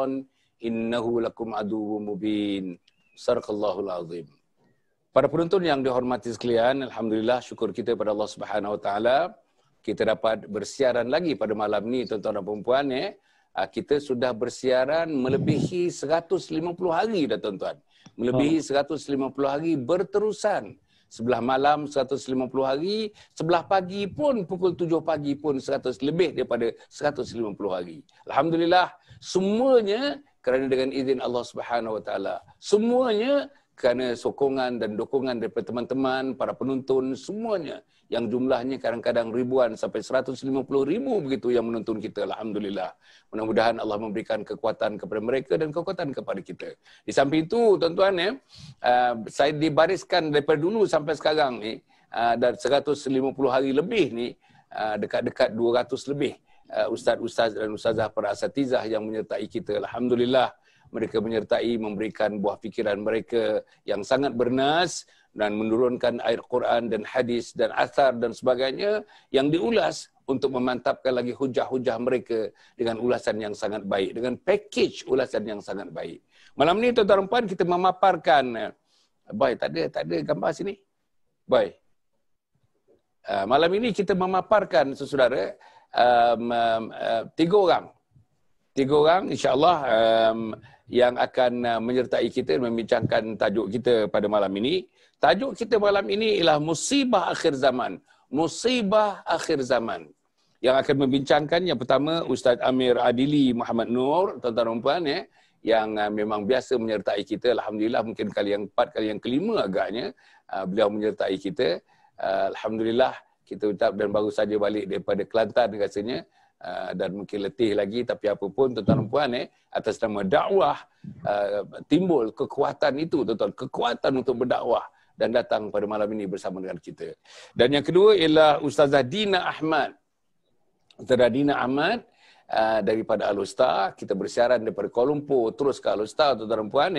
syaitan innahu lakum aduwwum mubin. Sadaqallahul azim. Para penonton yang dihormati sekalian, alhamdulillah syukur kita pada Allah Subhanahu wa taala kita dapat bersiaran lagi pada malam ni tuan-tuan dan puan-puan kita sudah bersiaran melebihi 150 hari dah tuan-tuan. Melebihi 150 hari berterusan. Sebelah malam 150 hari, sebelah pagi pun pukul 7 pagi pun 100 lebih daripada 150 hari. Alhamdulillah semuanya kerana dengan izin Allah Subhanahu wa taala. Semuanya kerana sokongan dan dukungan daripada teman-teman, para penonton, semuanya yang jumlahnya kadang-kadang ribuan sampai 150,000 begitu yang menonton kita. Alhamdulillah. Mudah-mudahan Allah memberikan kekuatan kepada mereka dan kekuatan kepada kita. Di samping itu, tuan-tuan, saya dibariskan daripada dulu sampai sekarang ni, dan 150 hari lebih ni, dekat-dekat 200 lebih ustaz-ustaz dan ustazah para asatizah yang menyertai kita. Alhamdulillah. Mereka menyertai, memberikan buah fikiran mereka yang sangat bernas dan menurunkan ayat Quran dan hadis dan athar dan sebagainya yang diulas untuk memantapkan lagi hujah-hujah mereka dengan ulasan yang sangat baik, dengan package ulasan yang sangat baik. Malam ni tuan-tuan dan puan kita memaparkan, boy tak ada gambar sini. Boy. Malam ini kita memaparkan saudara 3 orang. 3 orang insya-Allah yang akan menyertai kita membincangkan tajuk kita pada malam ini. Tajuk kita malam ini ialah musibah akhir zaman. Musibah akhir zaman. Yang akan membincangkan yang pertama Ustaz Amir Adili Muhammad Nur, tuan-tuan dan puan yang memang biasa menyertai kita. Alhamdulillah mungkin kali yang 4, kali yang kelima agaknya beliau menyertai kita. Alhamdulillah kita ucap dan baru saja balik daripada Kelantan rasanya. Dan mungkin letih lagi, tapi apapun tuan-tuan dan puan atas nama dakwah timbul kekuatan itu tuan-tuan, kekuatan untuk berdakwah dan datang pada malam ini bersama dengan kita. Dan yang kedua ialah Ustazah Dina Ahmad. Ustazah Dina Ahmad daripada Al-Usta. Kita bersiaran daripada Kuala Lumpur terus ke Al-Usta tuan-tuan dan puan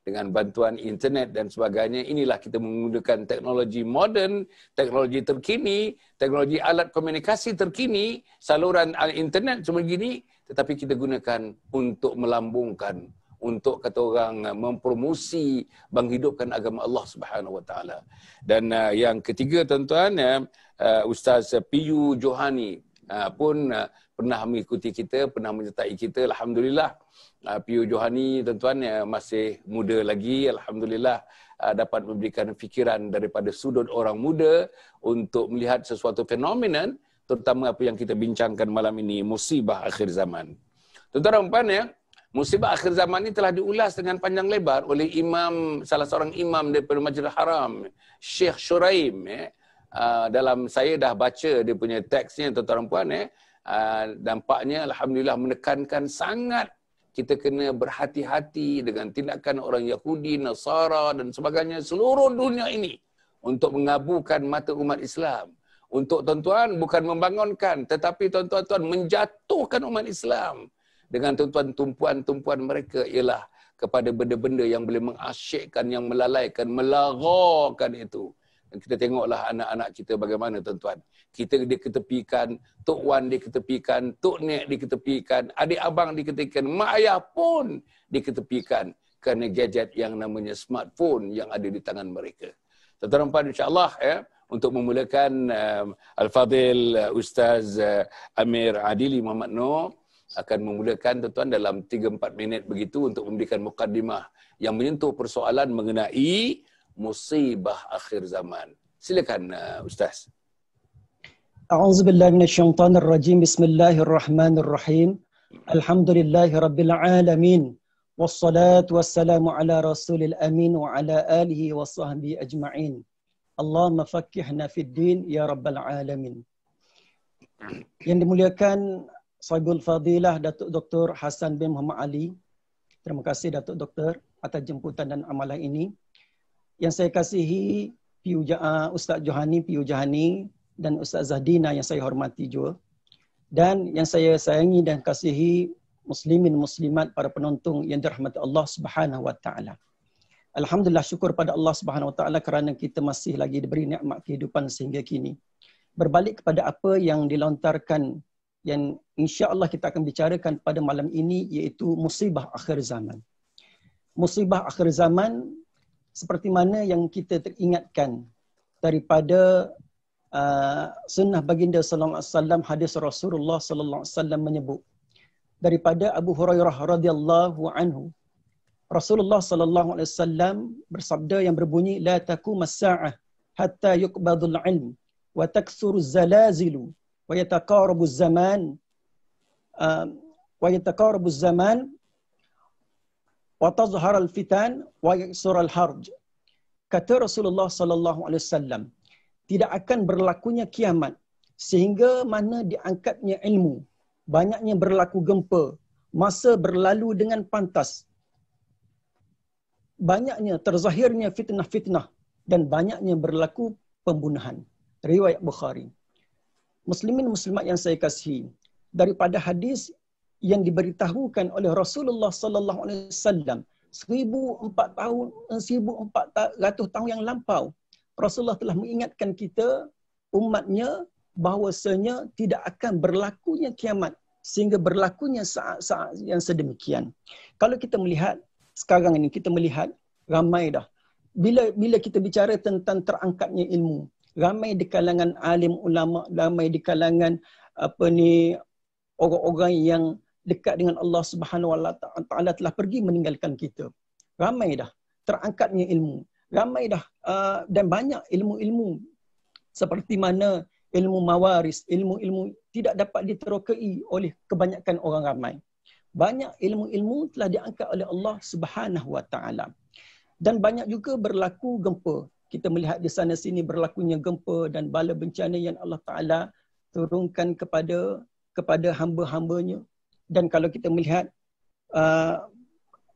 dengan bantuan internet dan sebagainya. Inilah kita menggunakan teknologi moden, teknologi terkini, teknologi alat komunikasi terkini, saluran internet semua gini, tetapi kita gunakan untuk melambungkan, untuk kata orang mempromosi, menghidupkan agama Allah Subhanahu wa taala. Dan yang ketiga tuan-tuan Ustaz Piyu Johani pun pernah mengikuti kita, pernah menyertai kita. Alhamdulillah. Piyu Johani tuan-tuan masih muda lagi. Alhamdulillah dapat memberikan fikiran daripada sudut orang muda untuk melihat sesuatu fenomenon, terutama apa yang kita bincangkan malam ini, musibah akhir zaman. Tuan-tuan dan puan musibah akhir zaman ini telah diulas dengan panjang lebar oleh salah seorang imam daripada Masjidil Haram, Syekh Shuraim. Dalam saya dah baca dia punya teksnya tuan-tuan dan puan dampaknya alhamdulillah menekankan sangat kita kena berhati-hati dengan tindakan orang Yahudi, Nasara dan sebagainya seluruh dunia ini untuk mengabukan mata umat Islam. Untuk tuan-tuan bukan membangunkan tetapi tuan-tuan menjatuhkan umat Islam dengan tuan-tuan tumpuan-tumpuan mereka ialah kepada benda-benda yang boleh mengasyikkan, yang melalaikan, melarakan itu. Dan kita tengoklah anak-anak kita bagaimana tuan-tuan. Kita diketepikan, Tok Wan diketepikan, Tok Nek diketepikan, adik abang diketepikan, mak ayah pun diketepikan kerana gadget yang namanya smartphone yang ada di tangan mereka. Tuan-tuan insya-Allah untuk memulakan Al-Fadhil Ustaz Amir Adili Muhammad Nur akan memulakan tuan-tuan dalam 3-4 minit begitu untuk memberikan mukaddimah yang menyentuh persoalan mengenai musibah akhir zaman. Silakan Ustaz. A'udzubillahi minasyaitonir rajim. Bismillahirrahmanirrahim. Alhamdulillahirabbil alamin. Wassalatu wassalamu ala rasulil amin wa ala alihi wa sahbihi ajma'in. Allahumma faqqihna fid din ya rabbal alamin. Yang dimuliakan Sahibul Fadilah Datuk Dr. Hassan bin Muhammad Ali. Terima kasih Datuk Doktor atas jemputan dan amalan ini. Yang saya kasihi Ustaz Johani, Piyu Johani dan Ustaz Zahdina yang saya hormati juga. Dan yang saya sayangi dan kasihi muslimin muslimat para penonton yang dirahmati Allah Subhanahu wa taala. Alhamdulillah syukur pada Allah Subhanahu wa taala kerana kita masih lagi diberi nikmat kehidupan sehingga kini. Berbalik kepada apa yang dilontarkan yang insya-Allah kita akan bicarakan pada malam ini, iaitu musibah akhir zaman. Musibah akhir zaman seperti mana yang kita teringatkan daripada sunnah baginda sallallahu alaihi wasallam, hadis Rasulullah sallallahu alaihi wasallam menyebut daripada Abu Hurairah radhiyallahu anhu, Rasulullah sallallahu alaihi wasallam bersabda yang berbunyi, la taqumus saa'ah hatta yuqbadul ilm wa takthuru zalazilu wa yataqarabu zaman wa tazhar al-fitan wa yaksur al-harj. Kata Rasulullah sallallahu alaihi wasallam, tidak akan berlakunya kiamat sehingga mana diangkatnya ilmu, banyaknya berlaku gempa, masa berlalu dengan pantas, banyaknya terzahirnya fitnah-fitnah, dan banyaknya berlaku pembunuhan. Riwayat Bukhari. Muslimin muslimat yang saya kasihi, daripada hadis yang diberitahukan oleh Rasulullah sallallahu alaihi wasallam 1400 tahun yang lampau, Rasulullah telah mengingatkan kita umatnya bahawasanya tidak akan berlakunya kiamat sehingga berlakunya saat-saat yang sedemikian. Kalau kita melihat sekarang ini, kita melihat ramai dah. Bila kita bicara tentang terangkatnya ilmu, ramai di kalangan alim ulama, ramai di kalangan orang-orang yang dekat dengan Allah Subhanahu wa taala telah pergi meninggalkan kita. Ramai dah terangkatnya ilmu. Ramai dah dan banyak ilmu-ilmu seperti mana ilmu mawaris, ilmu-ilmu tidak dapat diterokai oleh kebanyakan orang ramai. Banyak ilmu-ilmu telah diangkat oleh Allah Subhanahu wa taala. Dan banyak juga berlaku gempa. Kita melihat di sana sini berlakunya gempa dan bala bencana yang Allah Taala turunkan kepada hamba-hambanya. Dan kalau kita melihat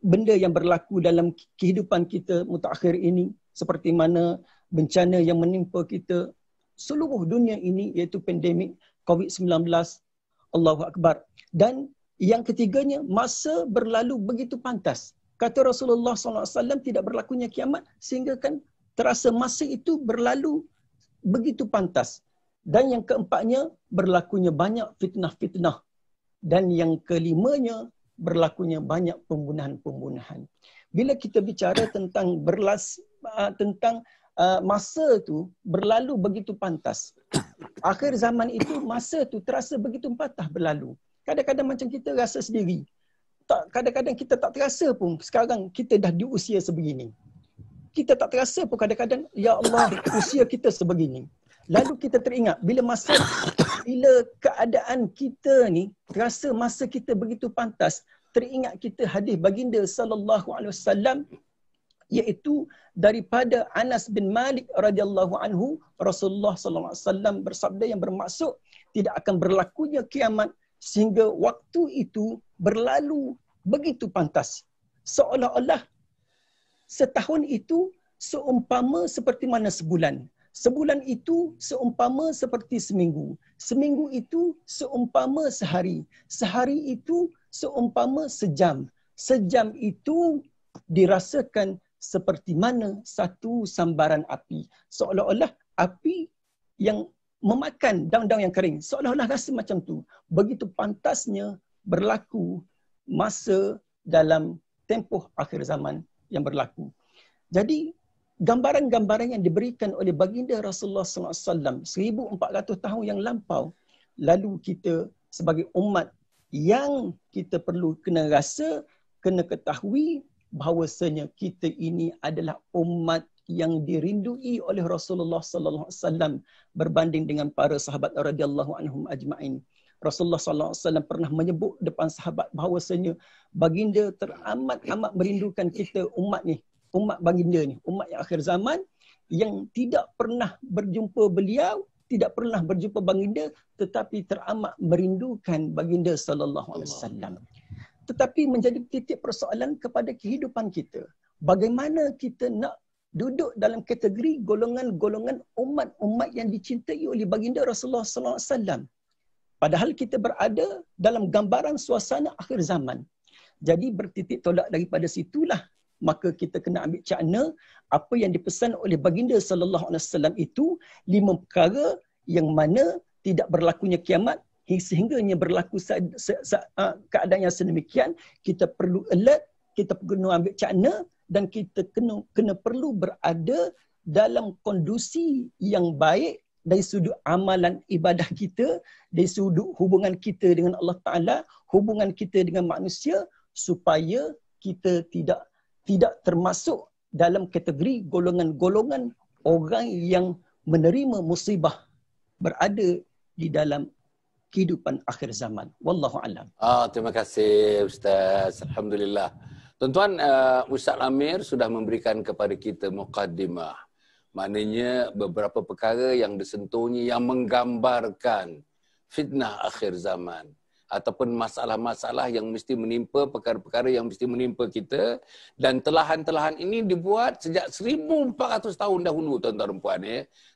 benda yang berlaku dalam kehidupan kita mutakhir ini, seperti mana bencana yang menimpa kita seluruh dunia ini, iaitu pandemik COVID-19, Allahu Akbar. Dan yang ketiganya, masa berlalu begitu pantas. Kata Rasulullah SAW, tidak berlakunya kiamat sehingga kan terasa masa itu berlalu begitu pantas. Dan yang keempatnya, berlakunya banyak fitnah-fitnah. Dan yang kelimanya, berlakunya banyak pembunuhan-pembunuhan. Bila kita bicara tentang masa tu berlalu begitu pantas, akhir zaman itu masa tu terasa begitu patah berlalu. Kadang-kadang macam kita rasa sendiri. Kadang-kadang kita tak terasa pun sekarang kita dah di usia sebegini. Kita tak terasa pun kadang-kadang, ya Allah, usia kita sebegini. Lalu kita teringat bila keadaan kita ni terasa masa kita begitu pantas, teringat kita hadis baginda sallallahu alaihi wasallam, iaitu daripada Anas bin Malik radhiyallahu anhu, Rasulullah sallallahu alaihi wasallam bersabda yang bermaksud tidak akan berlakunya kiamat sehingga waktu itu berlalu begitu pantas, seolah-olah setahun itu seumpama seperti mana sebulan. Sebulan itu seumpama seperti seminggu. Seminggu itu seumpama sehari. Sehari itu seumpama sejam. Sejam itu dirasakan seperti mana satu sambaran api. Seolah-olah api yang memakan daun-daun yang kering. Seolah-olah rasa macam tu. Begitu pantasnya berlaku masa dalam tempoh akhir zaman yang berlaku. Jadi gambaran-gambaran yang diberikan oleh baginda Rasulullah SAW 1400 tahun yang lampau, lalu kita sebagai umat yang kita perlu kena rasa, kena ketahui bahawasanya kita ini adalah umat yang dirindui oleh Rasulullah SAW berbanding dengan para sahabat radhiyallahu anhum ajma'in. Rasulullah SAW pernah menyebut depan sahabat bahawasanya baginda teramat-amat merindukan kita umat ni, umat baginda ni, umat yang akhir zaman yang tidak pernah berjumpa beliau, tidak pernah berjumpa baginda, tetapi teramat merindukan baginda sallallahu alaihi wasallam. Tetapi menjadi titik persoalan kepada kehidupan kita. Bagaimana kita nak duduk dalam kategori golongan-golongan umat-umat yang dicintai oleh baginda Rasulullah sallallahu alaihi wasallam. Padahal kita berada dalam gambaran suasana akhir zaman. Jadi bertitik tolak daripada situlah, maka kita kena ambil cakna apa yang dipesan oleh baginda sallallahu alaihi wasallam itu 5 perkara yang mana tidak berlakunya kiamat sehingganya berlaku keadaan yang sedemikian, kita perlu alert, kita perlu ambil cakna, dan kita kena perlu berada dalam kondusi yang baik dari sudut amalan ibadah kita, dari sudut hubungan kita dengan Allah Ta'ala, hubungan kita dengan manusia, supaya kita tidak termasuk dalam kategori golongan-golongan orang yang menerima musibah berada di dalam kehidupan akhir zaman. Wallahu a'lam. Terima kasih Ustaz. Alhamdulillah. Tuan-tuan, Ustaz Amir sudah memberikan kepada kita muqaddimah. Maknanya beberapa perkara yang disentuhnya yang menggambarkan fitnah akhir zaman. Ataupun masalah-masalah yang mesti menimpa, perkara-perkara yang mesti menimpa kita. Dan telahan-telahan ini dibuat sejak 1400 tahun dahulu, tuan-tuan dan puan.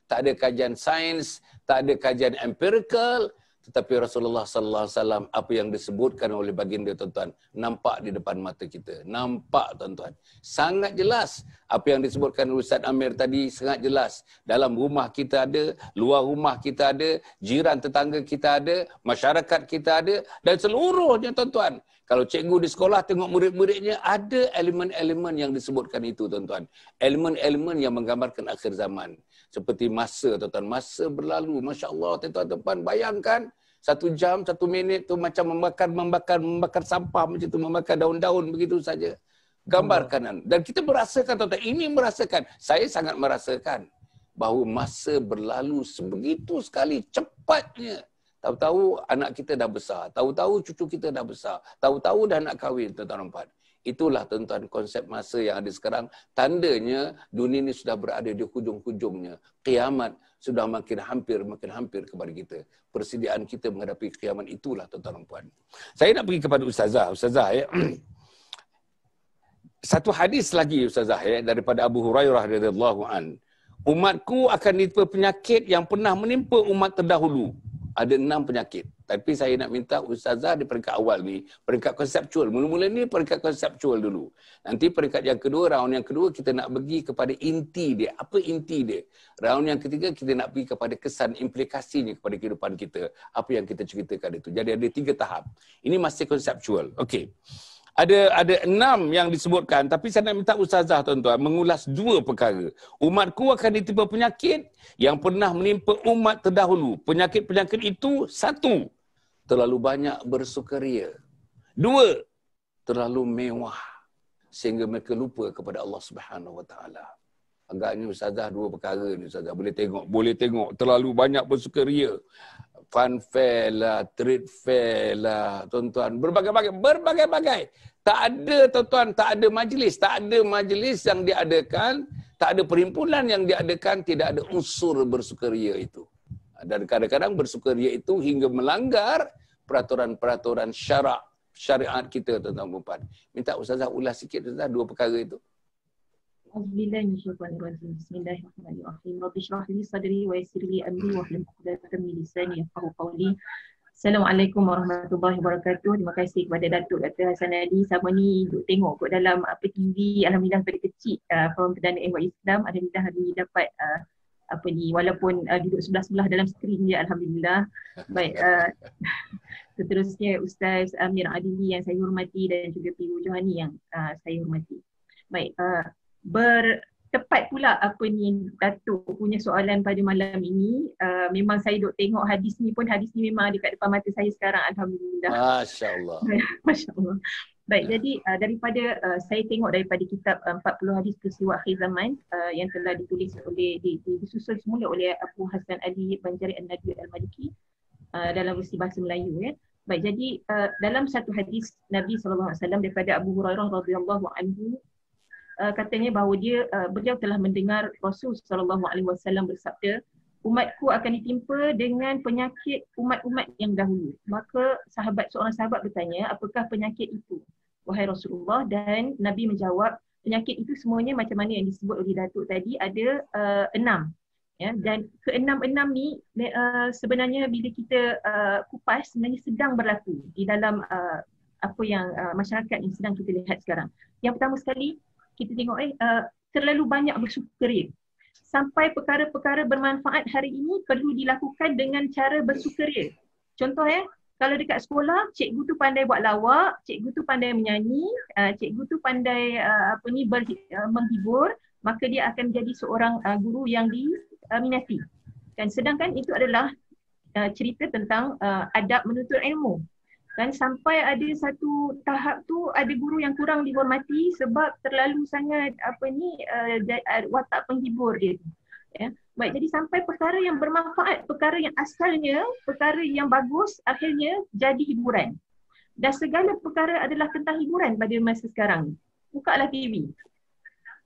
Tak ada kajian sains, tak ada kajian empirical. Tetapi Rasulullah sallallahu alaihi wasallam, apa yang disebutkan oleh baginda, tuan-tuan, nampak di depan mata kita. Nampak, tuan-tuan. Sangat jelas apa yang disebutkan Ustaz Amir tadi, sangat jelas. Dalam rumah kita ada, luar rumah kita ada, jiran tetangga kita ada, masyarakat kita ada, dan seluruhnya, tuan-tuan. Kalau cikgu di sekolah tengok murid-muridnya, ada elemen-elemen yang disebutkan itu, tuan-tuan. Elemen-elemen yang menggambarkan akhir zaman. Seperti masa, tuan-tuan. Masa berlalu. Masya Allah, tuan-tuan. Bayangkan, 1 jam, 1 minit tu macam membakar sampah macam tu, membakar daun-daun begitu saja. Gambarkan. Dan kita merasakan, tuan-tuan. Ini merasakan. Saya sangat merasakan bahawa masa berlalu sebegitu sekali cepatnya. Tahu-tahu anak kita dah besar. Tahu-tahu cucu kita dah besar. Tahu-tahu dah nak kahwin, tuan-tuan dan itulah, tuan-tuan, konsep masa yang ada sekarang. Tandanya dunia ini sudah berada di hujung-hujungnya. Kiamat sudah makin hampir kepada kita. Persediaan kita menghadapi kiamat itulah, tuan-tuan dan puan. Saya nak pergi kepada Ustazah. Ustazah, ya. Satu hadis lagi, Ustazah, ya, daripada Abu Hurairah radhiyallahu an. Umatku akan ditimpa penyakit yang pernah menimpa umat terdahulu. Ada 6 penyakit. Tapi saya nak minta Ustazah di peringkat awal ni, peringkat konseptual. Mula-mula ni peringkat konseptual dulu. Nanti peringkat yang kedua, round yang kedua, kita nak pergi kepada inti dia. Apa inti dia? Round yang ketiga, kita nak pergi kepada kesan implikasinya kepada kehidupan kita. Apa yang kita ceritakan itu. Jadi ada 3 tahap. Ini masih konseptual. Okey. Ada 6 yang disebutkan, tapi saya nak minta Ustazah, tuan-tuan, mengulas 2 perkara. Umatku akan ditimpa penyakit yang pernah menimpa umat terdahulu. Penyakit-penyakit itu, 1, terlalu banyak bersukaria. 2, terlalu mewah sehingga mereka lupa kepada Allah Subhanahu Wa Taala. Agaknya Ustazah 2 perkara ni, Ustazah. Boleh tengok terlalu banyak bersukaria. Fun fair lah, trade fair lah, tuan-tuan. Berbagai-bagai. Tak ada, tuan-tuan, tak ada majlis yang diadakan, tak ada perhimpunan yang diadakan, tidak ada unsur bersukaria itu. Dan kadang-kadang bersukaria itu hingga melanggar peraturan-peraturan syariat kita, tuan-tuan. Minta Ustazah ulas sikit, Ustazah, 2 perkara itu. Bismillahirrahmanirrahim. Rabbi shrah li sadri wa yassir li amri wahlul 'uqdatam min lisani yafqahu qawli. Assalamualaikum warahmatullahi wabarakatuh. Terima kasih kepada Datuk Dr. Hasan Ali. Sama ni duk tengok kot dalam TV, alhamdulillah pada kecil Forum Perdana Ehwal Islam, alhamdulillah hari dapat walaupun duduk sebelah-sebelah dalam skrin je, alhamdulillah. Baik, seterusnya Ustaz Amir Adili yang saya hormati dan juga P. Johani yang saya hormati. Baik, bertepat pula apa ni Datuk punya soalan pada malam ini. Memang saya duk tengok hadis ni memang ada kat depan mata saya sekarang, alhamdulillah. Masya-Allah. Masya-Allah. Baik, jadi daripada saya tengok daripada kitab 40 hadis peristiwa akhir zaman yang telah ditulis oleh disusun semula oleh Abu Hasan Ali Banjari An-Nadwi Al-Maliki dalam versi bahasa Melayu, ya. Baik, jadi dalam satu hadis Nabi SAW daripada Abu Hurairah radhiyallahu anhu, katanya bahawa beliau telah mendengar Rasul SAW bersabda, umatku akan ditimpa dengan penyakit umat-umat yang dahulu. Maka seorang sahabat bertanya, apakah penyakit itu, wahai Rasulullah? Dan Nabi menjawab, penyakit itu semuanya macam mana yang disebut oleh Datuk tadi, ada 6. Ya, dan ke-6 ni sebenarnya bila kita kupas, sebenarnya sedang berlaku di dalam apa yang masyarakat yang sedang kita lihat sekarang. Yang pertama sekali, kita tengok terlalu banyak bersukaria. Sampai perkara-perkara bermanfaat hari ini perlu dilakukan dengan cara bersukaria. Contoh kalau dekat sekolah, cikgu tu pandai buat lawak, cikgu tu pandai menyanyi, cikgu tu pandai menghibur, maka dia akan jadi seorang guru yang diminati. Kan sedangkan itu adalah cerita tentang adab menuntut ilmu. Kan sampai ada satu tahap tu ada guru yang kurang dihormati sebab terlalu sangat watak penghibur dia. Ya. Baik, jadi sampai perkara yang bermanfaat, perkara yang asalnya, perkara yang bagus akhirnya jadi hiburan. Dan segala perkara adalah tentang hiburan pada masa sekarang. Bukalah TV.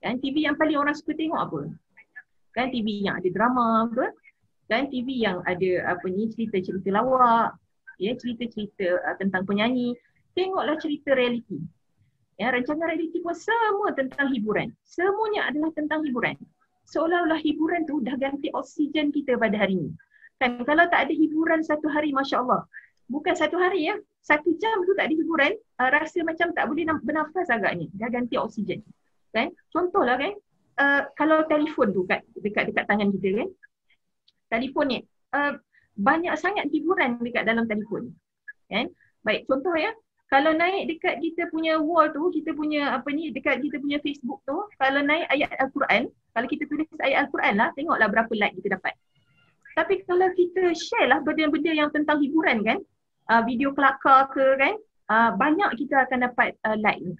Kan TV yang paling orang suka tengok apa? Kan TV yang ada drama apa? Kan TV yang ada cerita-cerita lawak, ya, cerita-cerita tentang penyanyi. Tengoklah cerita realiti. Ya, rancangan realiti pun semua tentang hiburan. Semuanya adalah tentang hiburan. Seolah-olah hiburan tu dah ganti oksigen kita pada hari ini. Kan kalau tak ada hiburan satu hari, Masya Allah. Bukan satu hari ya, 1 jam tu tak ada hiburan, rasa macam tak boleh bernafas agaknya. Dah ganti oksigen. Kan? Contohlah kan, kalau telefon tu dekat tangan kita kan. Telefon ni, banyak sangat hiburan dekat dalam telefon. Kan? Baik, contoh ya. Kalau naik dekat kita punya wall tu, kita punya dekat kita punya Facebook tu, kalau naik ayat Al-Quran, kalau kita tulis ayat Al-Quran lah, tengoklah berapa like kita dapat. Tapi kalau kita share lah benda-benda yang tentang hiburan kan, video kelakar ke kan, banyak kita akan dapat like ni.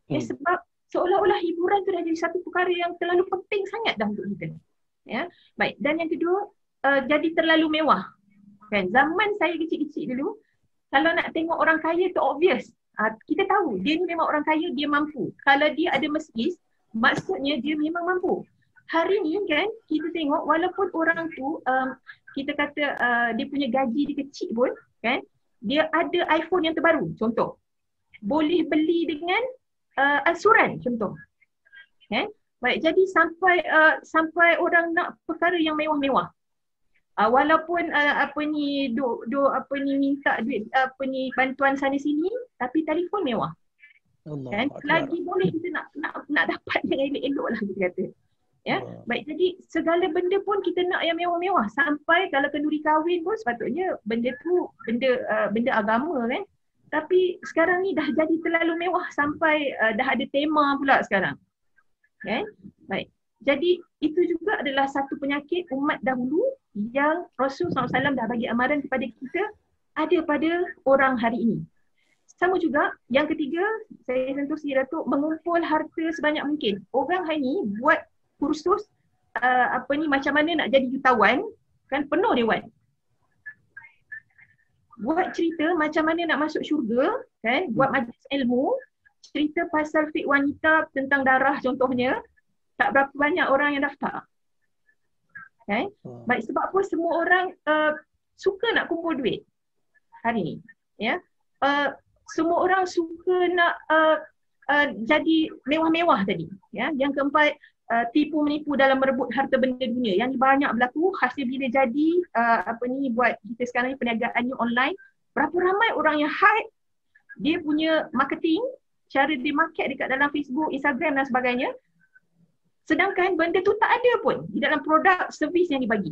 Ya, sebab seolah-olah hiburan tu dah jadi satu perkara yang terlalu penting sangat dah untuk kita. Ya, baik. Dan yang kedua, jadi terlalu mewah. Kan, zaman saya kecil-kecil dulu, kalau nak tengok orang kaya tu obvious. Kita tahu dia ni memang orang kaya, dia mampu. Kalau dia ada Mercedes, maksudnya dia memang mampu. Hari ni kan kita tengok walaupun orang tu kita kata dia punya gaji dia kecil pun kan, dia ada iPhone yang terbaru contoh. Boleh beli dengan ansuran contoh. Kan? Baik, jadi sampai orang nak perkara yang mewah-mewah. Walaupun minta duit bantuan sana sini tapi telefon mewah. Allah, kan lagi boleh kita nak dapat yang elok-elok lah kita kata. Ya, baik, jadi segala benda pun kita nak yang mewah-mewah, sampai kalau kenduri kahwin pun sepatutnya benda tu benda agama kan. Tapi sekarang ni dah jadi terlalu mewah sampai dah ada tema pula sekarang. Kan? Baik. Jadi itu juga adalah satu penyakit umat dahulu yang Rasulullah SAW dah bagi amaran kepada kita ada pada orang hari ini. Sama juga yang ketiga, saya sentuh si Datuk, mengumpul harta sebanyak mungkin. Orang hari ini buat kursus macam mana nak jadi jutawan, kan penuh dewan. Buat cerita macam mana nak masuk syurga, kan, buat majlis ilmu, cerita pasal fiqh wanita tentang darah contohnya, tak berapa banyak orang yang daftar. Kan? Baik, sebab apa semua orang suka nak kumpul duit hari ni. Ya. Semua orang suka nak jadi mewah-mewah tadi. Ya. Yang keempat, tipu menipu dalam merebut harta benda dunia. Yang ni banyak berlaku, hasil bila jadi buat kita sekarang ni perniagaannya online. Berapa ramai orang yang hype dia punya marketing, cara dia market dekat dalam Facebook, Instagram dan sebagainya. Sedangkan benda tu tak ada pun di dalam produk servis yang dibagi.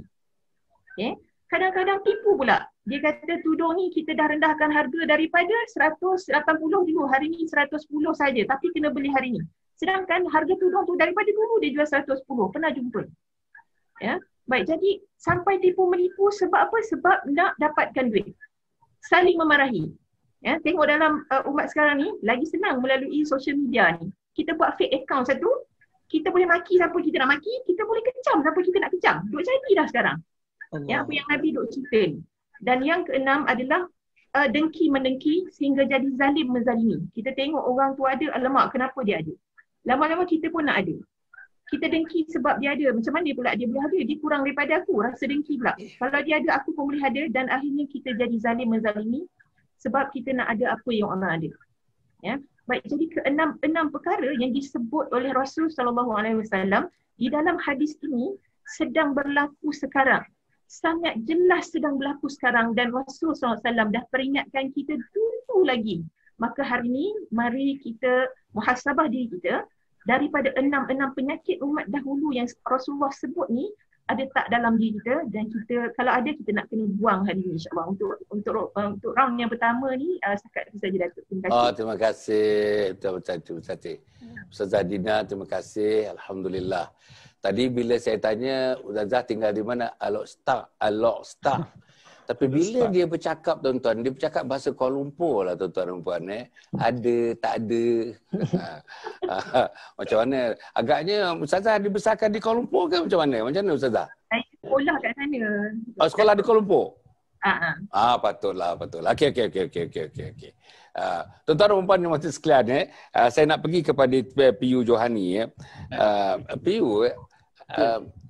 Okay. Kadang-kadang tipu pula. Dia kata tudung ni kita dah rendahkan harga daripada 180 dulu, hari ni 110 saja, tapi kena beli hari ni. Sedangkan harga tudung tu daripada dulu dia jual 110, pernah jumpa. Ya. Baik, jadi sampai tipu menipu sebab apa? Sebab nak dapatkan duit. Saling memarahi. Ya, tengok dalam umat sekarang ni lagi senang melalui social media ni. Kita buat fake account satu, kita boleh maki siapa kita nak maki, kita boleh kecam siapa kita nak kecam. Duk jadi dah sekarang. Ya, apa yang Nabi duk cerita ni. Dan yang keenam adalah dengki mendengki sehingga jadi zalim menzalimi. Kita tengok orang tu ada, alamak kenapa dia ada. Lama-lama kita pun nak ada. Kita dengki sebab dia ada. Macam mana pula dia boleh ada? Dia kurang daripada aku, rasa dengki pula. Kalau dia ada, aku pun boleh ada, dan akhirnya kita jadi zalim menzalimi sebab kita nak ada apa yang orang ada. Ya. Baik, jadi enam perkara yang disebut oleh Rasul SAW di dalam hadis ini sedang berlaku sekarang. Sangat jelas sedang berlaku sekarang, dan Rasul SAW dah peringatkan kita dulu lagi. Maka hari ini mari kita muhasabah diri kita daripada enam penyakit umat dahulu yang Rasulullah sebut ni, ada tak dalam diri kita, dan kita kalau ada kita nak kena buang hari ni insya-Allah. Untuk round yang pertama ni setakat itu saja Datuk. Terima kasih. Oh, terima kasih. Terima kasih. Ustazah Dina, terima kasih. Alhamdulillah. Tadi bila saya tanya Ustazah tinggal di mana? Alok Star. Tapi bila dia bercakap tuan-tuan, dia bercakap bahasa Kuala Lumpur lah tuan-tuan dan puan. Ada, tak ada. Macam mana? Agaknya Ustazah dibesarkan di Kuala Lumpur ke macam mana? Macam mana Ustazah? Saya sekolah kat sana. Sekolah di Kuala Lumpur? Patutlah. Okey. Tuan-tuan dan puan yang masih sekalian, saya nak pergi kepada PU Johani. PU,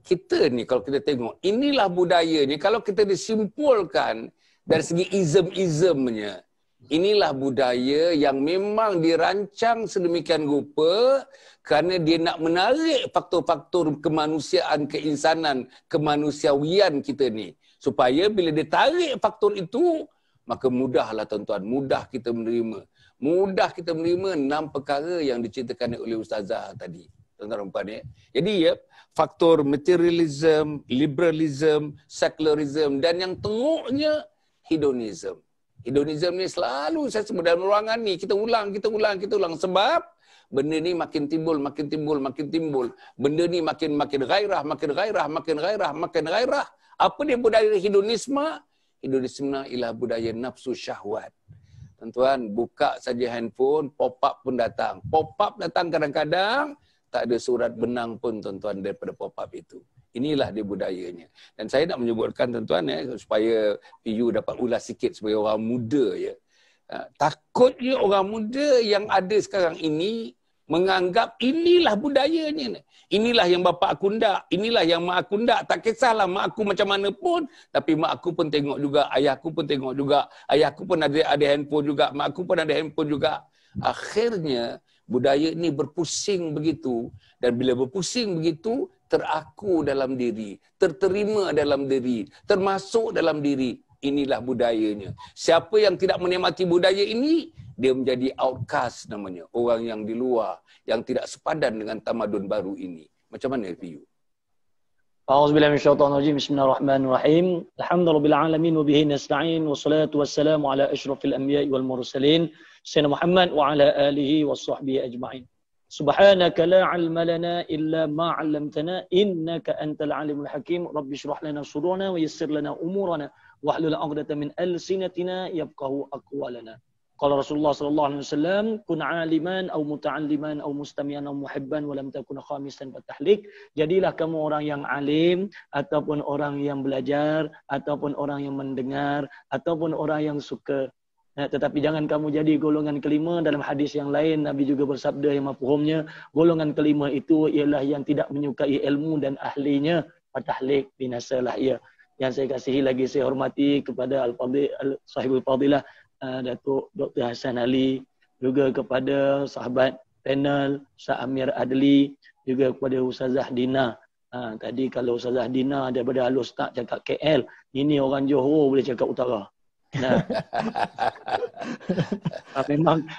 kita ni kalau kita tengok, inilah budayanya. Kalau kita disimpulkan dari segi izm-izmnya, inilah budaya yang memang dirancang sedemikian rupa kerana dia nak menarik faktor-faktor kemanusiaan, keinsanan, kemanusiawian kita ni. Supaya bila dia tarik faktor itu, maka mudahlah tuan-tuan, mudah kita menerima. Mudah kita menerima 6 perkara yang diceritakan oleh Ustazah tadi. Tuan-tuan dan puan. Jadi faktor materialism, liberalism, secularism dan yang tengoknya hedonism. Hedonism ni selalu saya sebut dalam ruangan ni, kita ulang sebab benda ni makin timbul. Benda ni makin gairah. Apa dia budaya hedonisme? Hedonisme ialah budaya nafsu syahwat. Tuan-tuan, buka saja handphone, pop-up pun datang. Pop-up datang kadang-kadang, tak ada surat benang pun tuan-tuan daripada pop-up itu. Inilah dia budayanya. Dan saya nak menyebutkan tuan-tuan supaya PU dapat ulas sikit sebagai orang muda takutnya orang muda yang ada sekarang ini menganggap inilah budayanya. Inilah yang bapa aku ndak, inilah yang mak aku ndak. Tak kisahlah mak aku macam mana pun, tapi mak aku pun tengok juga, ayahku pun tengok juga, ayahku pun ada handphone juga, mak aku pun ada handphone juga. Akhirnya budaya ini berpusing begitu, dan bila berpusing begitu teraku dalam diri, terterima dalam diri, termasuk dalam diri. Inilah budayanya. Siapa yang tidak menikmati budaya ini, dia menjadi outcast namanya. Orang yang di luar, yang tidak sepadan dengan tamadun baru ini. Macam mana PU? A'udzubillahi minasyaitonir rajim. Bismillahirrahmanirrahim. Alhamdulillahirabbil alamin wa bihi nasta'in wassalatu wassalamu ala asyrafil anbiya'i wal mursalin sayyidina Muhammad wa ala alihi washabbihi ajma'in. Subhanaka la 'ilma lana illa ma 'allamtana innaka antal alimul hakim. Rabbi shrah lana sudurana wa yassir lana umurana wahlul 'uqdatam min alsinatina yafqahu aqwalana. Qala Rasulullah sallallahu alaihi wasallam, kun 'aliman aw muta'alliman aw mustami'an aw muhibban wa lam takun khamisan fatahlik. Jadilah kamu orang yang alim ataupun orang yang belajar ataupun orang yang mendengar ataupun orang yang suka. Tetapi jangan kamu jadi golongan kelima. Dalam hadis yang lain Nabi juga bersabda yang mafhumnya, golongan kelima itu ialah yang tidak menyukai ilmu dan ahlinya, fatahlik, binasalah ia. Yang saya kasihi lagi saya hormati kepada Al-Fadhil Sahibul Fadilah Datuk Dr. Hassan Ali, juga kepada sahabat panel Ustaz Amir Adli, juga kepada Ustazah Dina. Tadi kalau Ustazah Dina daripada Al-Ustaz cakap KL, ini orang Johor boleh cakap utara. Nah.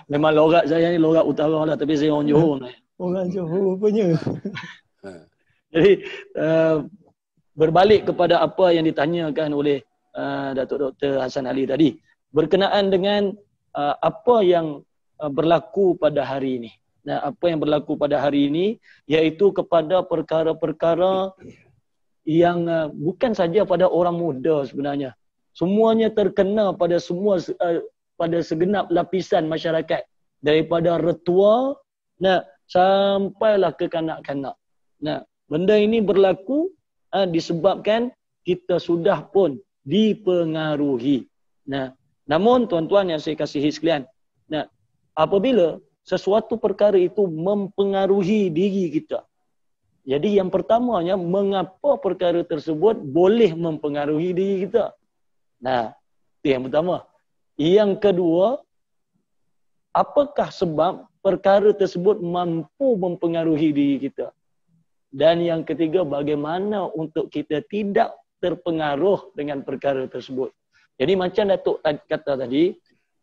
memang logat saya ni logat utara lah, tapi saya orang Johor. Orang Johor punya. Jadi berbalik kepada apa yang ditanyakan oleh Datuk Dr. Hassan Ali tadi, berkenaan dengan apa yang berlaku pada hari ini. Nah, apa yang berlaku pada hari ini iaitu kepada perkara-perkara yang bukan saja pada orang muda sebenarnya. Semuanya terkena pada pada segenap lapisan masyarakat, daripada retua sampailah ke kanak-kanak. Nah, benda ini berlaku disebabkan kita sudah pun dipengaruhi. Nah, namun tuan-tuan yang saya kasihi sekalian, apabila sesuatu perkara itu mempengaruhi diri kita, jadi yang pertamanya, mengapa perkara tersebut boleh mempengaruhi diri kita? Nah, itu yang pertama. Yang kedua, apakah sebab perkara tersebut mampu mempengaruhi diri kita? Dan yang ketiga, bagaimana untuk kita tidak terpengaruh dengan perkara tersebut? Jadi macam Datuk kata tadi,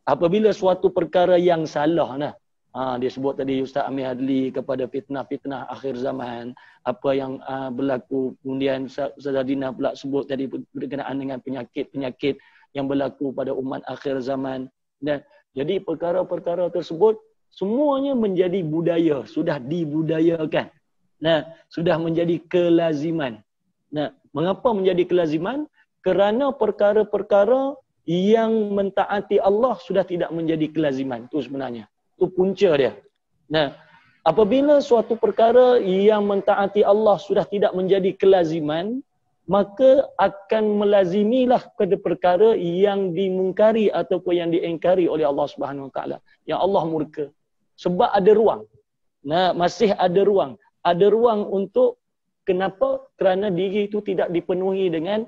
apabila suatu perkara yang salah, Dia sebut tadi Ustaz Amir Adli kepada fitnah-fitnah akhir zaman, apa yang berlaku. Kemudian Ustaz Dina pula sebut tadi berkenaan dengan penyakit-penyakit yang berlaku pada umat akhir zaman. Dan jadi perkara-perkara tersebut semuanya menjadi budaya, sudah dibudayakan. Nah, sudah menjadi kelaziman. Nah, mengapa menjadi kelaziman? Kerana perkara-perkara yang mentaati Allah sudah tidak menjadi kelaziman. Itu sebenarnya. Itu punca dia. Nah, apabila suatu perkara yang mentaati Allah sudah tidak menjadi kelaziman, maka akan melazimilah pada perkara yang dimungkari ataupun yang diingkari oleh Allah Subhanahu Wa Taala. Yang Allah murka. Sebab ada ruang. Nah, masih ada ruang. Ada ruang untuk kenapa? Kerana diri itu tidak dipenuhi dengan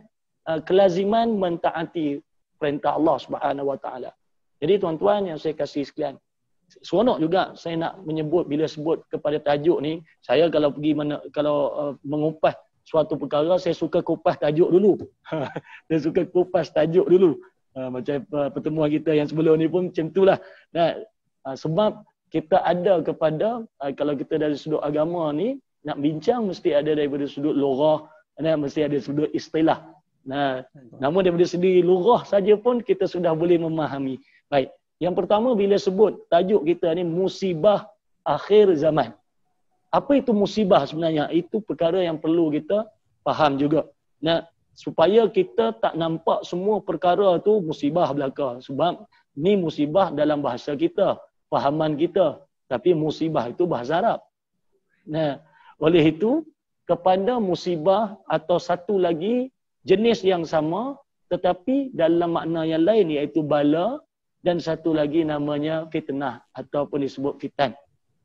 kelaziman mentaati perintah Allah Subhanahu Wa Taala. Jadi tuan-tuan yang saya kasih sekalian, seronok juga saya nak menyebut bila sebut kepada tajuk ni. Saya kalau pergi mengupas suatu perkara, saya suka kupas tajuk dulu. Saya suka kupas tajuk dulu. Macam pertemuan kita yang sebelum ni pun macam itulah. Nah, sebab kita ada kepada, kalau kita dari sudut agama ni, nak bincang mesti ada daripada sudut lughah, mesti ada sudut istilah. Nah, namun daripada segi lughah saja pun kita sudah boleh memahami. Baik. Yang pertama bila sebut tajuk kita ni musibah akhir zaman. Apa itu musibah sebenarnya? Itu perkara yang perlu kita faham juga. Nah, supaya kita tak nampak semua perkara tu musibah belaka. Sebab ni musibah dalam bahasa kita, fahaman kita. Tapi musibah itu bahasa Arab. Nah, oleh itu kepada musibah atau satu lagi jenis yang sama tetapi dalam makna yang lain iaitu bala, dan satu lagi namanya fitnah ataupun disebut fitan.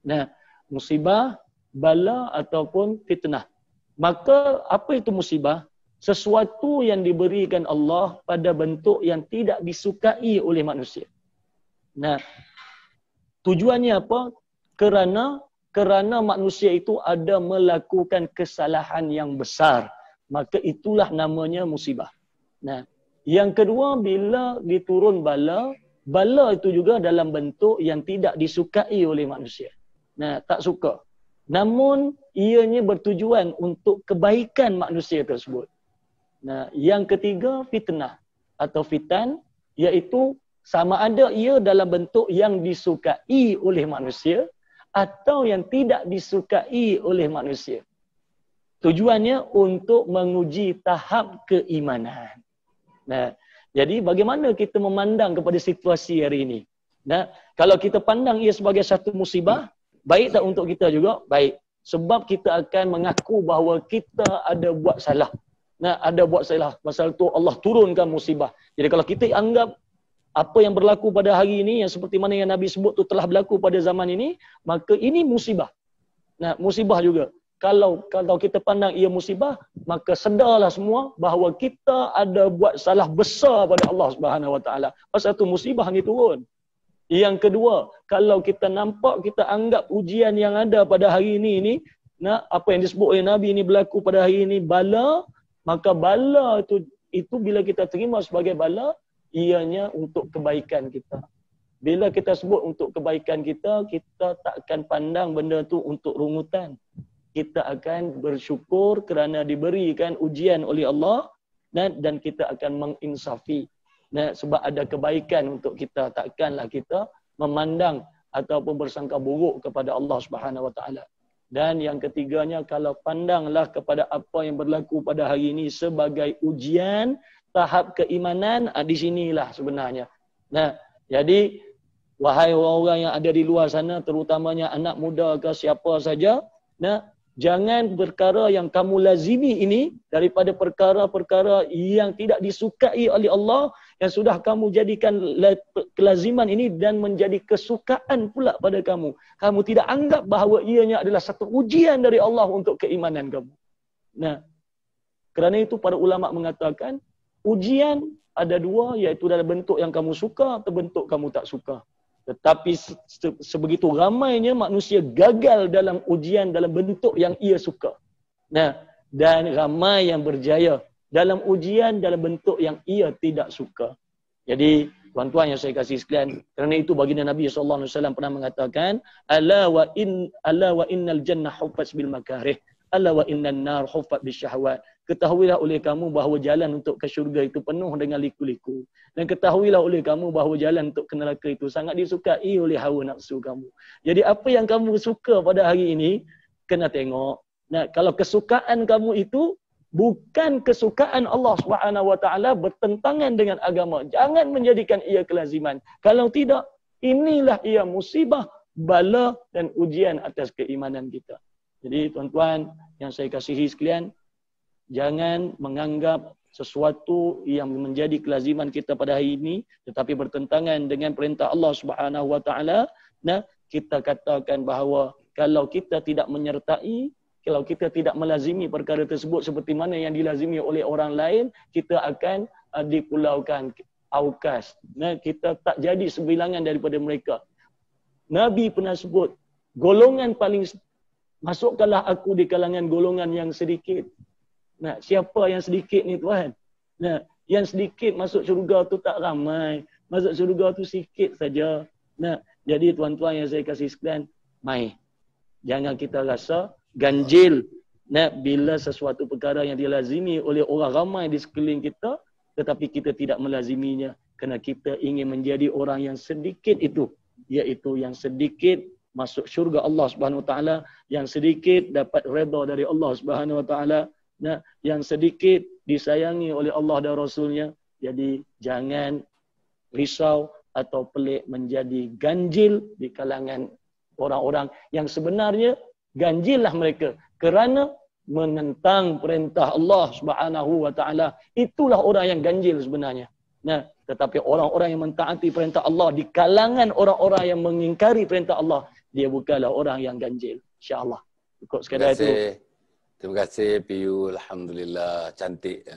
Nah, musibah, bala ataupun fitnah. Maka apa itu musibah? Sesuatu yang diberikan Allah pada bentuk yang tidak disukai oleh manusia. Nah, tujuannya apa? Kerana manusia itu ada melakukan kesalahan yang besar. Maka itulah namanya musibah. Nah, yang kedua bila diturun bala, bala itu juga dalam bentuk yang tidak disukai oleh manusia. Nah, tak suka. Namun, ianya bertujuan untuk kebaikan manusia tersebut. Nah, yang ketiga, fitnah atau fitan, iaitu sama ada ia dalam bentuk yang disukai oleh manusia atau yang tidak disukai oleh manusia. Tujuannya untuk menguji tahap keimanan. Nah, jadi bagaimana kita memandang kepada situasi hari ini? Nah, kalau kita pandang ia sebagai satu musibah, baik tak untuk kita juga? Baik. Sebab kita akan mengaku bahawa kita ada buat salah. Nah, ada buat salah. Pasal tu Allah turunkan musibah. Jadi kalau kita anggap apa yang berlaku pada hari ini, yang seperti mana yang Nabi sebut tu telah berlaku pada zaman ini, maka ini musibah. Nah, musibah juga. Kalau kita pandang ia musibah, maka sedarlah semua bahawa kita ada buat salah besar pada Allah Subhanahu Wa Taala. Pasal itu musibah ni turun. Yang kedua, kalau kita nampak, kita anggap ujian yang ada pada hari ini, nah, apa yang disebut oleh Nabi ini berlaku pada hari ini, bala, maka bala itu bila kita terima sebagai bala, ianya untuk kebaikan kita. Bila kita sebut untuk kebaikan kita, kita tak akan pandang benda tu untuk rungutan. Kita akan bersyukur kerana diberikan ujian oleh Allah dan kita akan menginsafi. Nah, sebab ada kebaikan untuk kita, takkanlah kita memandang ataupun bersangka buruk kepada Allah Subhanahu Wa Taala. Dan yang ketiganya, kalau pandanglah kepada apa yang berlaku pada hari ini sebagai ujian tahap keimanan, di sinilah sebenarnya. Nah, jadi wahai orang-orang yang ada di luar sana, terutamanya anak muda ke siapa saja, nah, jangan perkara yang kamu lazimi ini daripada perkara-perkara yang tidak disukai oleh Allah, yang sudah kamu jadikan kelaziman ini dan menjadi kesukaan pula pada kamu. Kamu tidak anggap bahawa ianya adalah satu ujian dari Allah untuk keimanan kamu. Nah, kerana itu para ulama mengatakan ujian ada dua, iaitu dalam bentuk yang kamu suka atau bentuk kamu tak suka. Tetapi sebegitu ramainya manusia gagal dalam ujian dalam bentuk yang ia suka. Nah, dan ramai yang berjaya dalam ujian dalam bentuk yang ia tidak suka. Jadi tuan-tuan yang saya kasih sekalian, kerana itu baginda Nabi SAW pernah mengatakan, ala wa innal jannah huffat bil makarih, ala wa innan nar huffat bis syahwat. Ketahuilah oleh kamu bahawa jalan untuk ke syurga itu penuh dengan liku-liku. Dan ketahuilah oleh kamu bahawa jalan untuk ke neraka itu sangat disukai oleh hawa nafsu kamu. Jadi apa yang kamu suka pada hari ini, kena tengok. Nah, kalau kesukaan kamu itu bukan kesukaan Allah SWT, bertentangan dengan agama, jangan menjadikan ia kelaziman. Kalau tidak, inilah ia musibah, bala dan ujian atas keimanan kita. Jadi tuan-tuan yang saya kasihi sekalian, jangan menganggap sesuatu yang menjadi kelaziman kita pada hari ini tetapi bertentangan dengan perintah Allah SWT. Nah, kita katakan bahawa kalau kita tidak menyertai, kalau kita tidak melazimi perkara tersebut seperti mana yang dilazimi oleh orang lain, kita akan dipulaukan aukas. Nah, kita tak jadi sebilangan daripada mereka. Nabi pernah sebut, golongan paling, masukkanlah aku di kalangan golongan yang sedikit. Nah, siapa yang sedikit ni Tuhan? Nah, yang sedikit masuk syurga tu tak ramai. Masuk syurga tu sikit saja. Nah, jadi tuan-tuan yang saya kasih sekalian, mai. Jangan kita rasa ganjil. Nah, bila sesuatu perkara yang dilazimi oleh orang ramai di sekeliling kita, tetapi kita tidak melaziminya. Kerana kita ingin menjadi orang yang sedikit itu. Iaitu yang sedikit masuk syurga Allah SWT. Yang sedikit dapat redha dari Allah SWT. Nah, yang sedikit disayangi oleh Allah dan Rasulnya. Jadi jangan risau atau pelik menjadi ganjil di kalangan orang-orang yang sebenarnya ganjillah mereka kerana menentang perintah Allah Subhanahu wa taala. Itulah orang yang ganjil sebenarnya. Nah, tetapi orang-orang yang mentaati perintah Allah di kalangan orang-orang yang mengingkari perintah Allah, dia bukanlah orang yang ganjil. Insya-Allah. Cukup sekadar itu. Terima kasih PU, alhamdulillah, cantik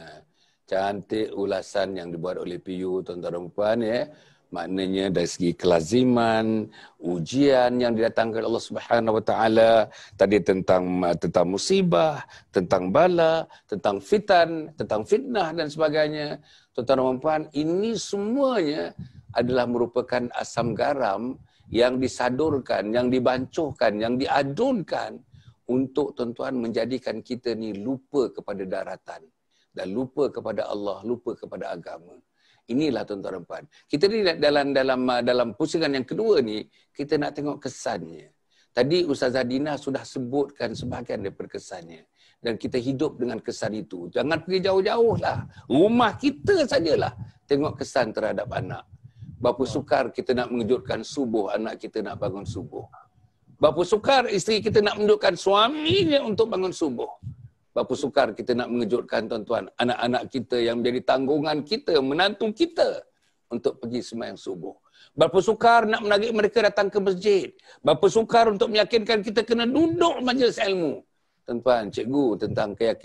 cantik ulasan yang dibuat oleh PU, tuan-tuan dan puan ya. Maknanya dari segi kelaziman, ujian yang didatangkan Allah Subhanahu wa taala, tadi tentang musibah, tentang bala, tentang fitan, tentang fitnah dan sebagainya. Tuan-tuan dan puan, ini semuanya adalah merupakan asam garam yang disadurkan, yang dibancuhkan, yang diadunkan untuk tuan-tuan menjadikan kita ni lupa kepada daratan dan lupa kepada Allah, lupa kepada agama. Inilah tuan-tuan dan puan. Kita ni dalam pusingan yang kedua ni, kita nak tengok kesannya. Tadi Ustazah Dina sudah sebutkan sebahagian daripada kesannya. Dan kita hidup dengan kesan itu. Jangan pergi jauh-jauh lah. Rumah kita sajalah tengok kesan terhadap anak. Berapa sukar kita nak mengejutkan subuh, anak kita nak bangun subuh. Berapa sukar isteri kita nak menunjukkan suaminya untuk bangun subuh. Berapa sukar kita nak mengejutkan tuan-tuan, anak-anak kita yang menjadi tanggungan kita, menantu kita untuk pergi sembahyang subuh. Berapa sukar nak menarik mereka datang ke masjid. Berapa sukar untuk meyakinkan kita kena duduk majlis ilmu. Tuan-tuan, cikgu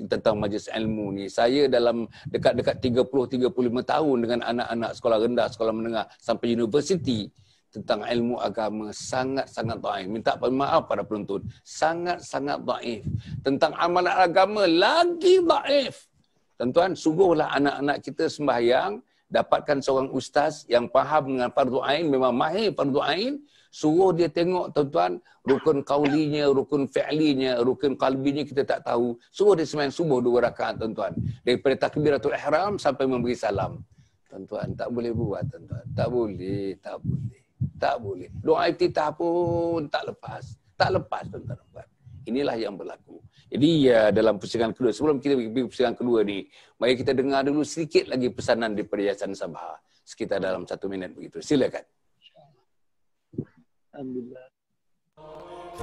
tentang majlis ilmu ni, saya dalam dekat-dekat 30-35 tahun dengan anak-anak sekolah rendah, sekolah menengah sampai universiti, tentang ilmu agama sangat-sangat dhaif. Minta maaf pada penonton, sangat-sangat dhaif. Tentang amalan agama lagi dhaif. Tuan-tuan, sungguhlah anak-anak kita sembahyang, dapatkan seorang ustaz yang faham dengan fardu ain, memang mahir fardu ain, suruh dia tengok tuan-tuan, rukun qaulinya, rukun fi'linya, rukun qalbinya kita tak tahu. Suruh dia sembahyang subuh 2 rakaat tuan-tuan. Daripada takbiratul ihram sampai memberi salam. Tuan-tuan, tak boleh buat tuan-tuan. Tak boleh. Tak boleh. Doa iftitah pun tak lepas. Tak lepas tuan-tuan. Inilah yang berlaku. Jadi dalam pusingan kedua, sebelum kita pergi pusingan kedua ni, mari kita dengar dulu sedikit lagi pesanan daripada Yayasan Sabha. Sekitar dalam 1 minit begitu. Silakan. Alhamdulillah.